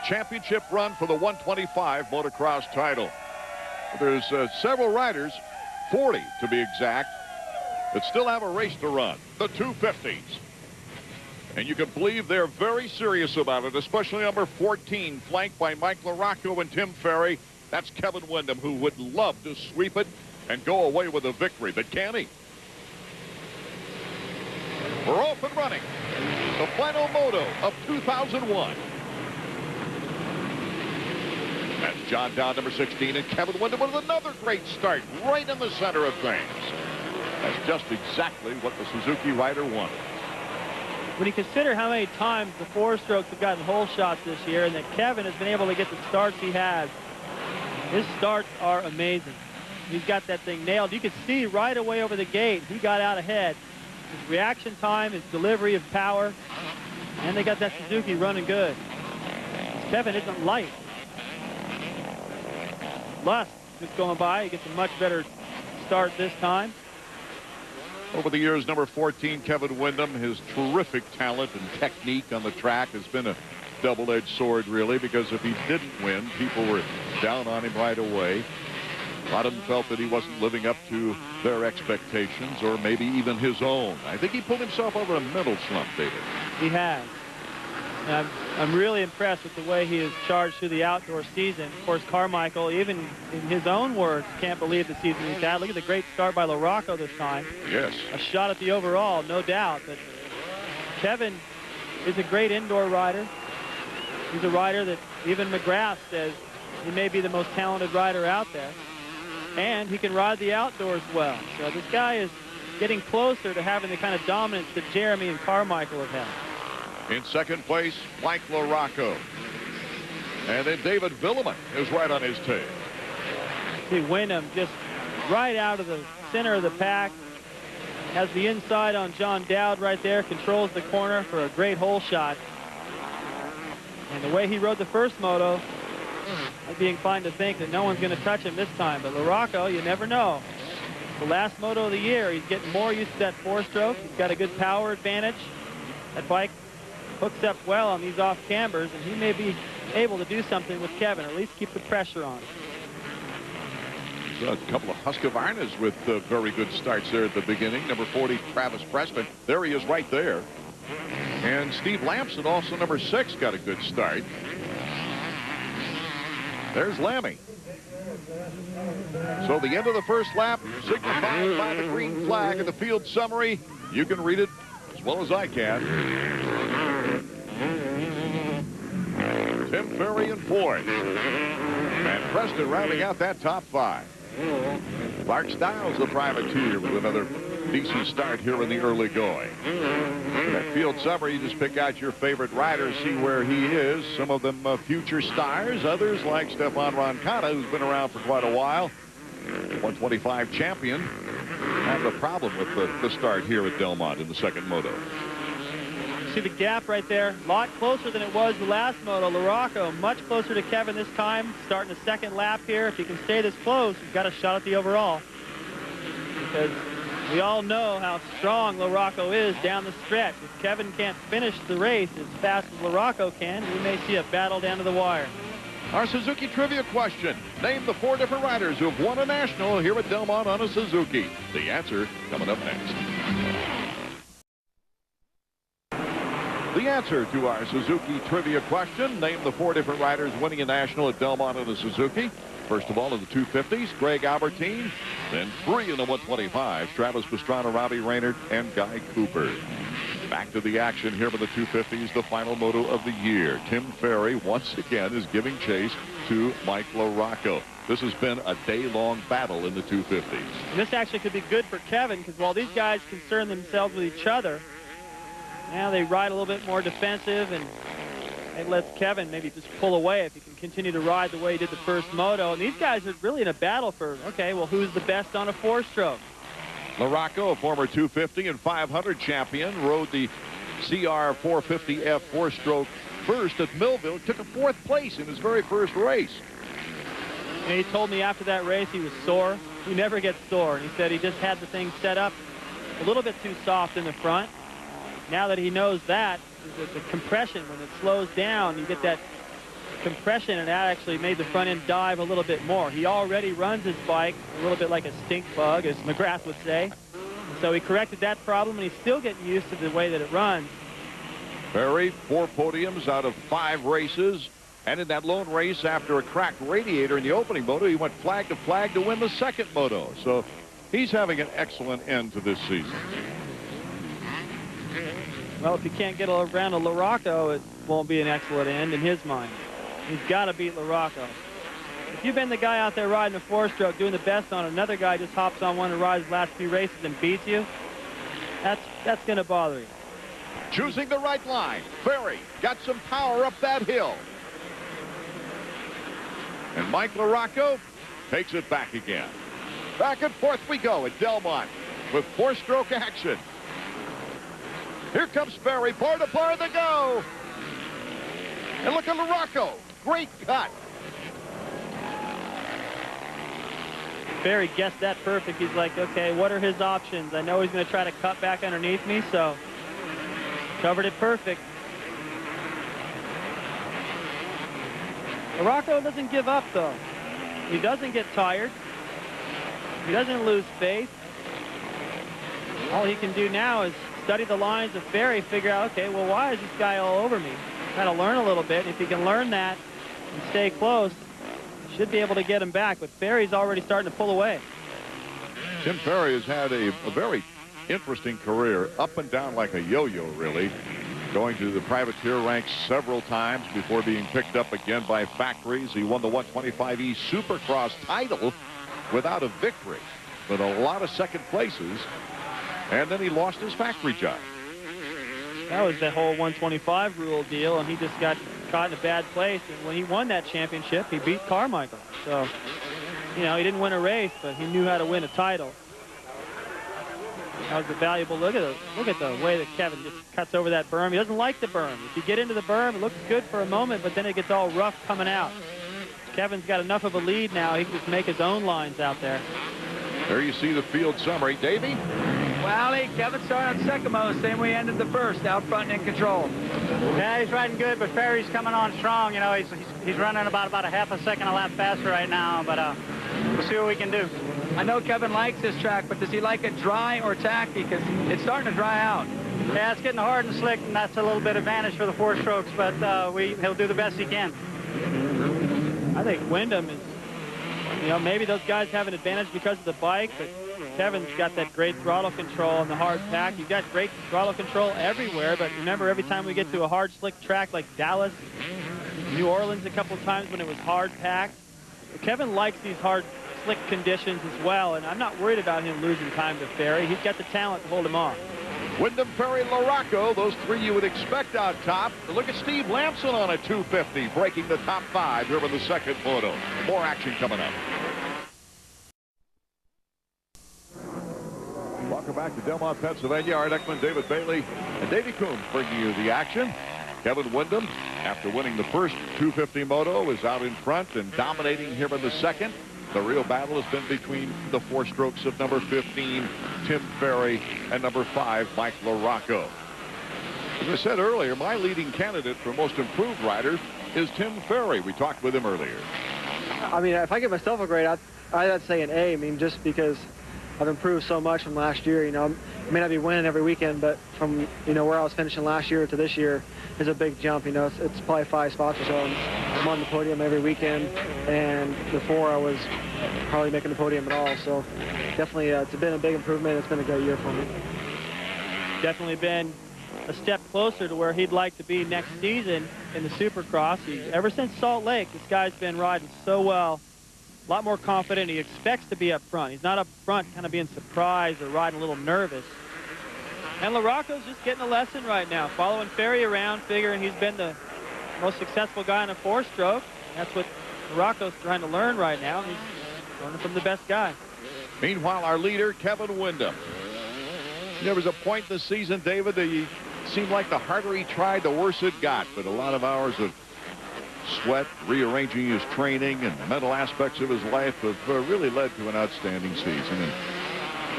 championship run for the 125 motocross title. There's several riders, 40 to be exact, that still have a race to run, the 250s. And you can believe they're very serious about it, especially number 14, flanked by Mike LaRocco and Tim Ferry. That's Kevin Windham, who would love to sweep it and go away with a victory, but can he? We're off and running. The final moto of 2001. That's John Dowd, number 16, and Kevin Windham with another great start right in the center of things. That's just exactly what the Suzuki rider wanted. When you consider how many times the four-strokes have gotten hole shots this year and that Kevin has been able to get the starts he has, his starts are amazing. He's got that thing nailed. You can see right away over the gate, he got out ahead. His reaction time, his delivery of power, and they got that Suzuki running good. Kevin isn't light. Lust just going by. He gets a much better start this time. Over the years, number 14, Kevin Windham, his terrific talent and technique on the track has been a double-edged sword, really, because if he didn't win, people were down on him right away. A lot of them felt that he wasn't living up to their expectations or maybe even his own. I think he pulled himself over a mental slump, David. He has. And I'm really impressed with the way he has charged through the outdoor season. Of course, Carmichael, even in his own words, can't believe the season he's had. Look at the great start by LaRocco this time. Yes. A shot at the overall, no doubt. But Kevin is a great indoor rider. He's a rider that even McGrath says he may be the most talented rider out there. And he can ride the outdoors well. So this guy is getting closer to having the kind of dominance that Jeremy and Carmichael have had. In second place, Mike LaRocco. And then David Villeman is right on his tail. See Windham just right out of the center of the pack. Has the inside on John Dowd right there. Controls the corner for a great hole shot. And the way he rode the first moto, I'd be inclined to think that no one's going to touch him this time, but LaRocco, you never know. The last moto of the year, he's getting more used to that four-stroke. He's got a good power advantage. That bike hooks up well on these off cambers, and he may be able to do something with Kevin, or at least keep the pressure on. A couple of Husqvarnas with very good starts there at the beginning. Number 40, Travis Preston. There he is right there. And Steve Lamson, also number 6, got a good start. There's Lammy. So the end of the first lap, signified by the green flag in the field summary. You can read it as well as I can. Tim Ferry in 4th. And Preston rounding out that top 5. Clark Stiles, the privateer, with another decent start here in the early going. That field summary, you just pick out your favorite riders, see where he is. Some of them future stars, others like Stefan Roncada, who's been around for quite a while. 125 champion. Having a problem with the start here at Delmont in the second moto. See the gap right there, a lot closer than it was the last moto. LaRocco much closer to Kevin this time, starting the second lap here. If he can stay this close, he's got a shot at the overall. Because we all know how strong LaRocco is down the stretch. If Kevin can't finish the race as fast as LaRocco can, we may see a battle down to the wire. Our Suzuki trivia question. Name the 4 different riders who have won a national here at Delmont on a Suzuki. The answer coming up next. The answer to our Suzuki trivia question. Name the 4 different riders winning a national at Delmont on a Suzuki. First of all, in the 250s, Greg Albertine. Then 3 in the 125s, Travis Pastrana, Robbie Raynard, and Guy Cooper. Back to the action here with the 250s, the final moto of the year. Tim Ferry, once again, is giving chase to Mike LaRocco. This has been a day-long battle in the 250s. And this actually could be good for Kevin, because while these guys concern themselves with each other, now they ride a little bit more defensive, and it lets Kevin maybe just pull away if he can continue to ride the way he did the first moto. And these guys are really in a battle for, okay, well, who's the best on a 4-stroke? LaRocco, a former 250 and 500 champion, rode the CR 450F 4-stroke first at Millville, took a 4th place in his very first race. And he told me after that race he was sore. He never gets sore. And he said he just had the thing set up a little bit too soft in the front. Now that he knows that, the compression, when it slows down, you get that compression, and that actually made the front end dive a little bit more. He already runs his bike a little bit like a stink bug, as McGrath would say. So he corrected that problem, and he's still getting used to the way that it runs. Ferry, 4 podiums out of 5 races. And in that lone race, after a cracked radiator in the opening moto, he went flag to win the second moto. So he's having an excellent end to this season. Well, if you can't get around to LaRocco, it won't be an excellent end in his mind. He's got to beat LaRocco. If you've been the guy out there riding a 4-stroke, doing the best on another guy just hops on one and rides the last few races and beats you, that's going to bother you. Choosing the right line. Ferry got some power up that hill. And Mike LaRocco takes it back again. Back and forth we go at Delmont with 4-stroke action. Here comes Ferry, par to par they go. And look at LaRocco, great cut. Ferry guessed that perfect. He's like, okay, what are his options? I know he's going to try to cut back underneath me, so covered it perfect. LaRocco doesn't give up, though. He doesn't get tired. He doesn't lose faith. All he can do now is study the lines of Ferry, figure out, okay, well, why is this guy all over me? Try to learn a little bit. If he can learn that and stay close, should be able to get him back. But Ferry's already starting to pull away. Tim Ferry has had a very interesting career, up and down like a yo-yo, really. Going to the privateer ranks several times before being picked up again by factories. He won the 125E Supercross title without a victory, but a lot of second places. And then he lost his factory job. That was the whole 125 rule deal, and he just got caught in a bad place. And when he won that championship, he beat Carmichael. So, you know, he didn't win a race, but he knew how to win a title. That was a valuable look at the way that Kevin just cuts over that berm. He doesn't like the berm. If you get into the berm, it looks good for a moment, but then it gets all rough coming out. Kevin's got enough of a lead now. He can just make his own lines out there. There you see the field summary. Davey? Well, Kevin started on second most, same way he ended the first, out front and in control. Yeah, he's riding good, but Ferry's coming on strong. You know, he's running about a half a second a lap faster right now, but we'll see what we can do. I know Kevin likes this track, but does he like it dry or tacky? Because it's starting to dry out. Yeah, it's getting hard and slick, and that's a little bit advantage for the 4 strokes, but he'll do the best he can. I think Wyndham is, you know, maybe those guys have an advantage because of the bike, but Kevin's got that great throttle control on the hard pack. You've got great throttle control everywhere, but remember, every time we get to a hard, slick track like Dallas, New Orleans a couple times when it was hard packed, Kevin likes these hard, slick conditions as well, and I'm not worried about him losing time to Ferry. He's got the talent to hold him off. Wyndham, Ferry, LaRocco, those 3 you would expect out top. Look at Steve Lamson on a 250, breaking the top 5 here in the second photo. More action coming up. Welcome back to Delmont, Pennsylvania. Art Ekman, David Bailey, and Davey Coombs bringing you the action. Kevin Wyndham, after winning the first 250 moto, is out in front and dominating here in the second. The real battle has been between the 4 strokes of number 15, Tim Ferry, and number 5, Mike LaRocco. As I said earlier, my leading candidate for most improved rider is Tim Ferry. We talked with him earlier. I mean, if I give myself a grade, I'd say an A. I mean, just because I've improved so much from last year. You know, I may not be winning every weekend, but from, you know, where I was finishing last year to this year is a big jump. You know, it's probably 5 spots or so. I'm on the podium every weekend, and before I was hardly making the podium at all. So definitely it's been a big improvement. It's been a great year for me. Definitely been a step closer to where he'd like to be next season in the Supercross. Ever since Salt Lake, this guy's been riding so well. A lot more confident. He expects to be up front. He's not up front kind of being surprised or riding a little nervous. And LaRocco's just getting a lesson right now, following Ferry around, figuring he's been the most successful guy in a 4-stroke. That's what LaRocco's trying to learn right now. He's learning from the best guy. Meanwhile, our leader, Kevin Wyndham. There was a point this season, David, that he seemed like the harder he tried, the worse it got. But a lot of hours of sweat, rearranging his training, and the mental aspects of his life have really led to an outstanding season. And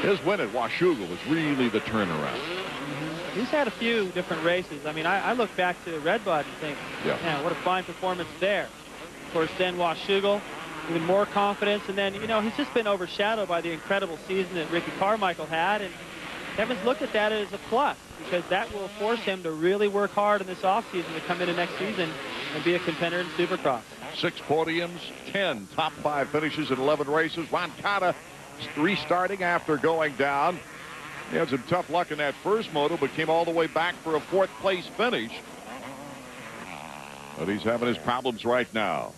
his win at Washougal was really the turnaround. He's had a few different races. I mean, I look back to Redbud and think, man, what a fine performance there. Of course, then Washougal, even more confidence. And then, you know, he's just been overshadowed by the incredible season that Ricky Carmichael had. And Kevin's looked at that as a plus, because that will force him to really work hard in this offseason to come into next season and be a contender in Supercross. 6 podiums, 10 top 5 finishes in 11 races. Moncada restarting after going down. He had some tough luck in that first moto, but came all the way back for a 4th place finish. But he's having his problems right now.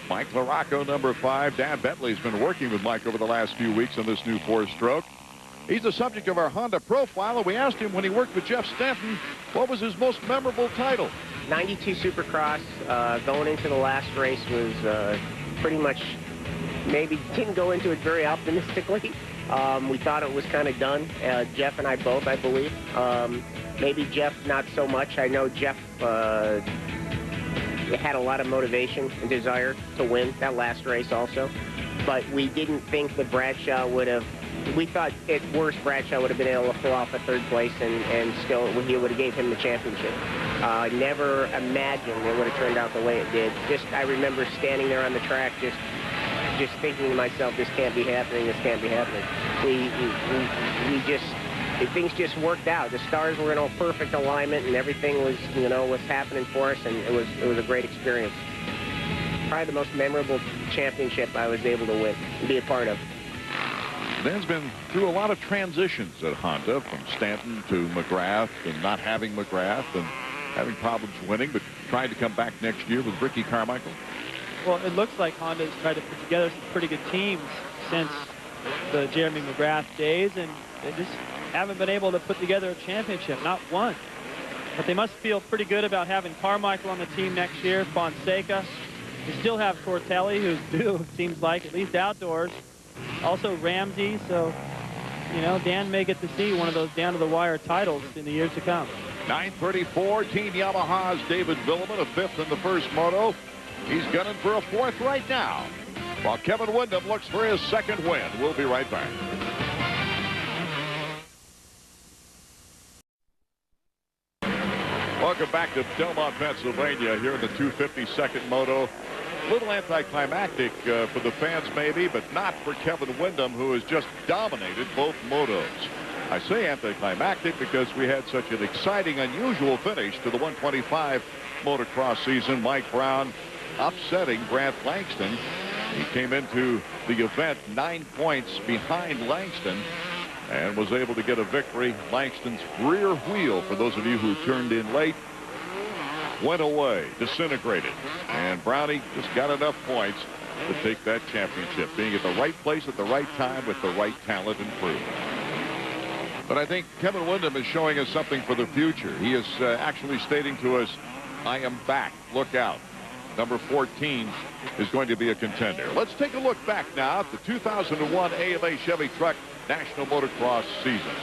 Mike LaRocco, number 5. Dan Bentley's been working with Mike over the last few weeks on this new 4-stroke. He's the subject of our Honda profile, and we asked him when he worked with Jeff Stanton, what was his most memorable title? 92 Supercross. Going into the last race was pretty much, maybe didn't go into it very optimistically. We thought it was kind of done. Jeff and I both, I believe. Maybe Jeff not so much. I know Jeff had a lot of motivation and desire to win that last race also. But we didn't think that Bradshaw would have, we thought at worst Bradshaw would have been able to pull off a 3rd place and still he would have gave him the championship. Never imagined it would have turned out the way it did. I remember standing there on the track just thinking to myself, this can't be happening, this can't be happening. Things just worked out. The stars were in all perfect alignment and everything was, you know, was happening for us, and it was a great experience. Probably the most memorable championship I was able to win and be a part of. Dan's been through a lot of transitions at Honda, from Stanton to McGrath, and not having McGrath, and having problems winning, but trying to come back next year with Ricky Carmichael. Well, it looks like Honda's tried to put together some pretty good teams since the Jeremy McGrath days, and they just haven't been able to put together a championship, not one. But they must feel pretty good about having Carmichael on the team next year, Fonseca. You still have Tortelli, who's due, it seems like, at least outdoors. Also Ramsey, so, you know, Dan may get to see one of those down-to-the-wire titles in the years to come. 9:34, Team Yamaha's David Villeman, a 5th in the first moto. He's gunning for a 4th right now, while Kevin Windham looks for his 2nd win. We'll be right back. Welcome back to Delmont, Pennsylvania, here in the 252nd Moto. A little anticlimactic for the fans maybe, but not for Kevin Windham, who has just dominated both motos. I say anticlimactic because we had such an exciting, unusual finish to the 125 motocross season. Mike Brown upsetting Grant Langston. He came into the event 9 points behind Langston and was able to get a victory. Langston's rear wheel, for those of you who turned in late, went away, disintegrated. And Brownie just got enough points to take that championship, being at the right place at the right time with the right talent and crew. But I think Kevin Windham is showing us something for the future. He is actually stating to us, I am back. Look out. Number 14 is going to be a contender. Let's take a look back now at the 2001 AMA Chevy Truck National Motocross season.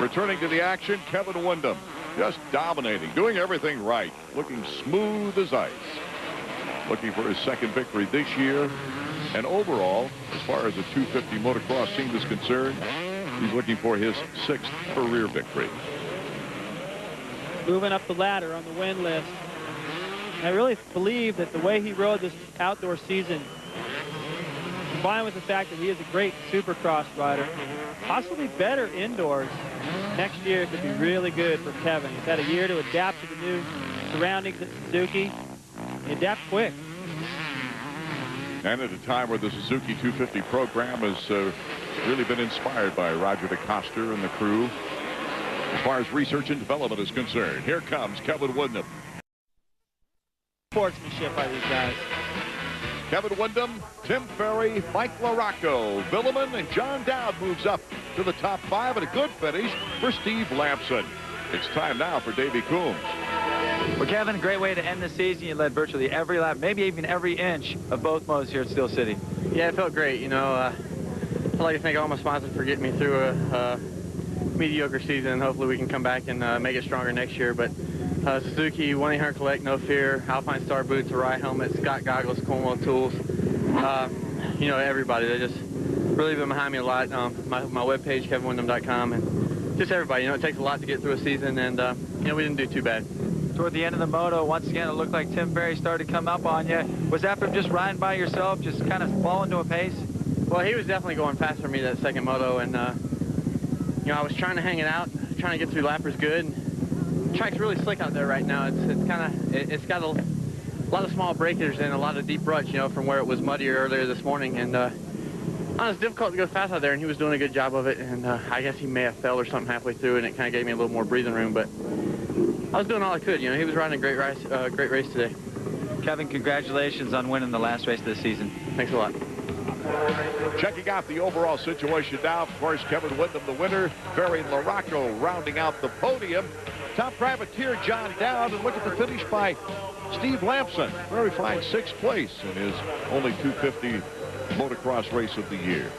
Returning to the action, Kevin Windham just dominating, doing everything right, looking smooth as ice. Looking for his 2nd victory this year. And overall, as far as the 250 motocross team is concerned, he's looking for his 6th career victory. Moving up the ladder on the win list. I really believe that the way he rode this outdoor season, combined with the fact that he is a great supercross rider, possibly better indoors, next year could be really good for Kevin. He's had a year to adapt to the new surroundings at Suzuki. He adapt quick. And at a time where the Suzuki 250 program has really been inspired by Roger DeCoster and the crew as far as research and development is concerned. Here comes Kevin Windham. Sportsmanship by these guys. Kevin Windham, Tim Ferry, Mike LaRocco, Villeman, and John Dowd moves up to the top 5, and a good finish for Steve Lampson. It's time now for Davey Coombs. Well, Kevin, a great way to end the season. You led virtually every lap, maybe even every inch of both motos here at Steel City. Yeah, it felt great. You know, I'd like to thank all my sponsors for getting me through a mediocre season. Hopefully we can come back and make it stronger next year. But Suzuki, 1-800-COLLECT, No Fear, Alpine Star Boots, Arai Helmets, Scott Goggles, Cornwall Tools. You know, everybody. They just really been behind me a lot. My webpage, kevinwindham.com, and just everybody. You know, it takes a lot to get through a season, and, you know, we didn't do too bad. Toward the end of the moto, once again, it looked like Tim Ferry started to come up on you. Was that from just riding by yourself, just kind of falling to a pace? Well, he was definitely going fast for me that 2nd moto, and, you know, I was trying to hang it out, trying to get through lappers good. The track's really slick out there right now. It's got a lot of small breakers and a lot of deep ruts, you know, from where it was muddier earlier this morning. And it was difficult to go fast out there, and he was doing a good job of it. And I guess he may have fell or something halfway through, and it kind of gave me a little more breathing room. But I was doing all I could. You know, he was riding a great race today. Kevin, congratulations on winning the last race of the season. Thanks a lot. Checking out the overall situation now, of course, Kevin Windham the winner, Ferry and LaRocco rounding out the podium. Top privateer John Dowd, and look at the finish by Steve Lampson. Very fine 6th place in his only 250 motocross race of the year.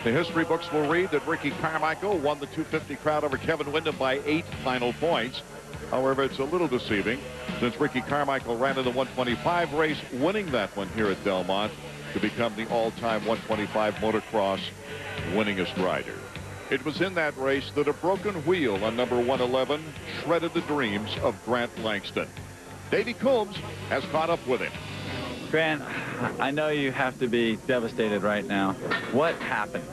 The history books will read that Ricky Carmichael won the 250 crowd over Kevin Windham by 8 final points. However, it's a little deceiving since Ricky Carmichael ran in the 125 race, winning that one here at Delmont to become the all-time 125 motocross winningest rider. It was in that race that a broken wheel on number 111 shredded the dreams of Grant Langston. Davey Coombs has caught up with him. Grant, I know you have to be devastated right now. What happened?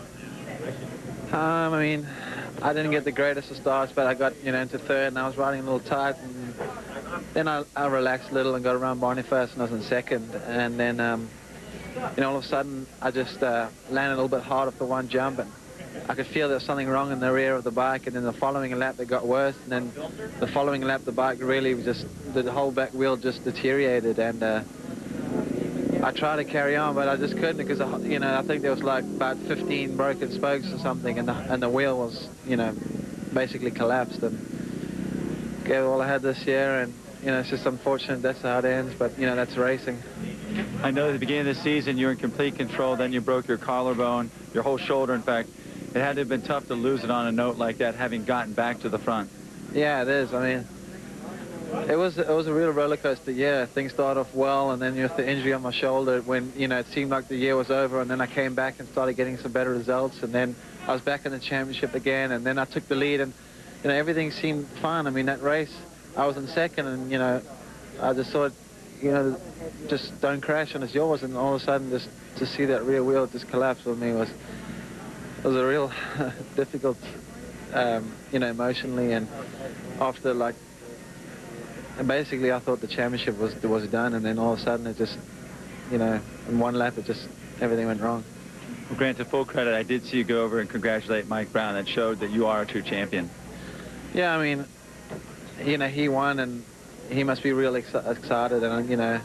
I mean, I didn't get the greatest of starts, but I got, into third, and I was riding a little tight, and then I relaxed a little and got around Barney first, and I was in second, and then, all of a sudden, I just landed a little bit hard off the one jump, and I could feel there was something wrong in the rear of the bike, and then the following lap it got worse, and then the following lap the bike really just, the whole back wheel just deteriorated, and I tried to carry on, but I just couldn't because, I think there was like about 15 broken spokes or something, and the wheel was, basically collapsed, and gave all I had this year, and, it's just unfortunate that's how it ends, but, that's racing. I know at the beginning of the season you were in complete control, then you broke your collarbone, your whole shoulder, in fact. It had to have been tough to lose it on a note like that, having gotten back to the front. Yeah, it is. I mean, it was a real roller coaster year. Things started off well, and then with the injury on my shoulder, when it seemed like the year was over, and then I came back and started getting some better results, and then I was back in the championship again, and then I took the lead, and everything seemed fine. I mean, that race, I was in second, and I just thought, just don't crash, and it's yours, and all of a sudden, just to see that rear wheel just collapse for me was a real difficult, emotionally, and after and basically I thought the championship was done, and then all of a sudden it just, in one lap everything went wrong. Well, Grant, to full credit, I did see you go over and congratulate Mike Brown. That showed that you are a true champion. Yeah, I mean, he won, and he must be really excited, and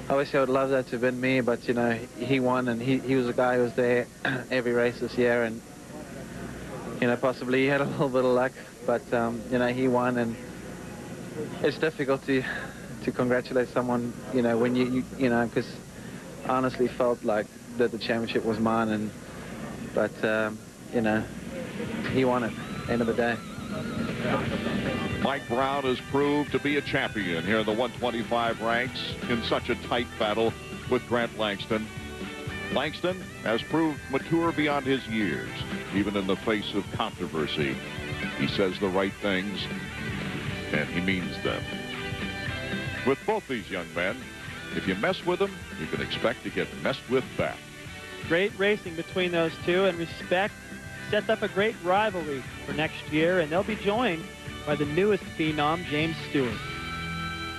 obviously I would love that to have been me, but he won, and he was a guy who was there every race this year, and possibly he had a little bit of luck, but he won, and it's difficult to congratulate someone when because I honestly felt like that the championship was mine, but he won it end of the day. Mike Brown has proved to be a champion here in the 125 ranks in such a tight battle with Grant Langston. Langston has proved mature beyond his years, even in the face of controversy. He says the right things, and he means them. With both these young men, if you mess with them, you can expect to get messed with back. Great racing between those two, and respect sets up a great rivalry for next year, and they'll be joined by the newest phenom, James Stewart.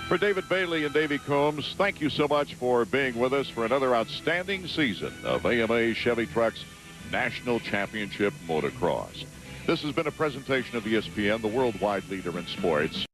For David Bailey and Davey Combs, thank you so much for being with us for another outstanding season of AMA Chevy Trucks National Championship Motocross. This has been a presentation of ESPN, the worldwide leader in sports.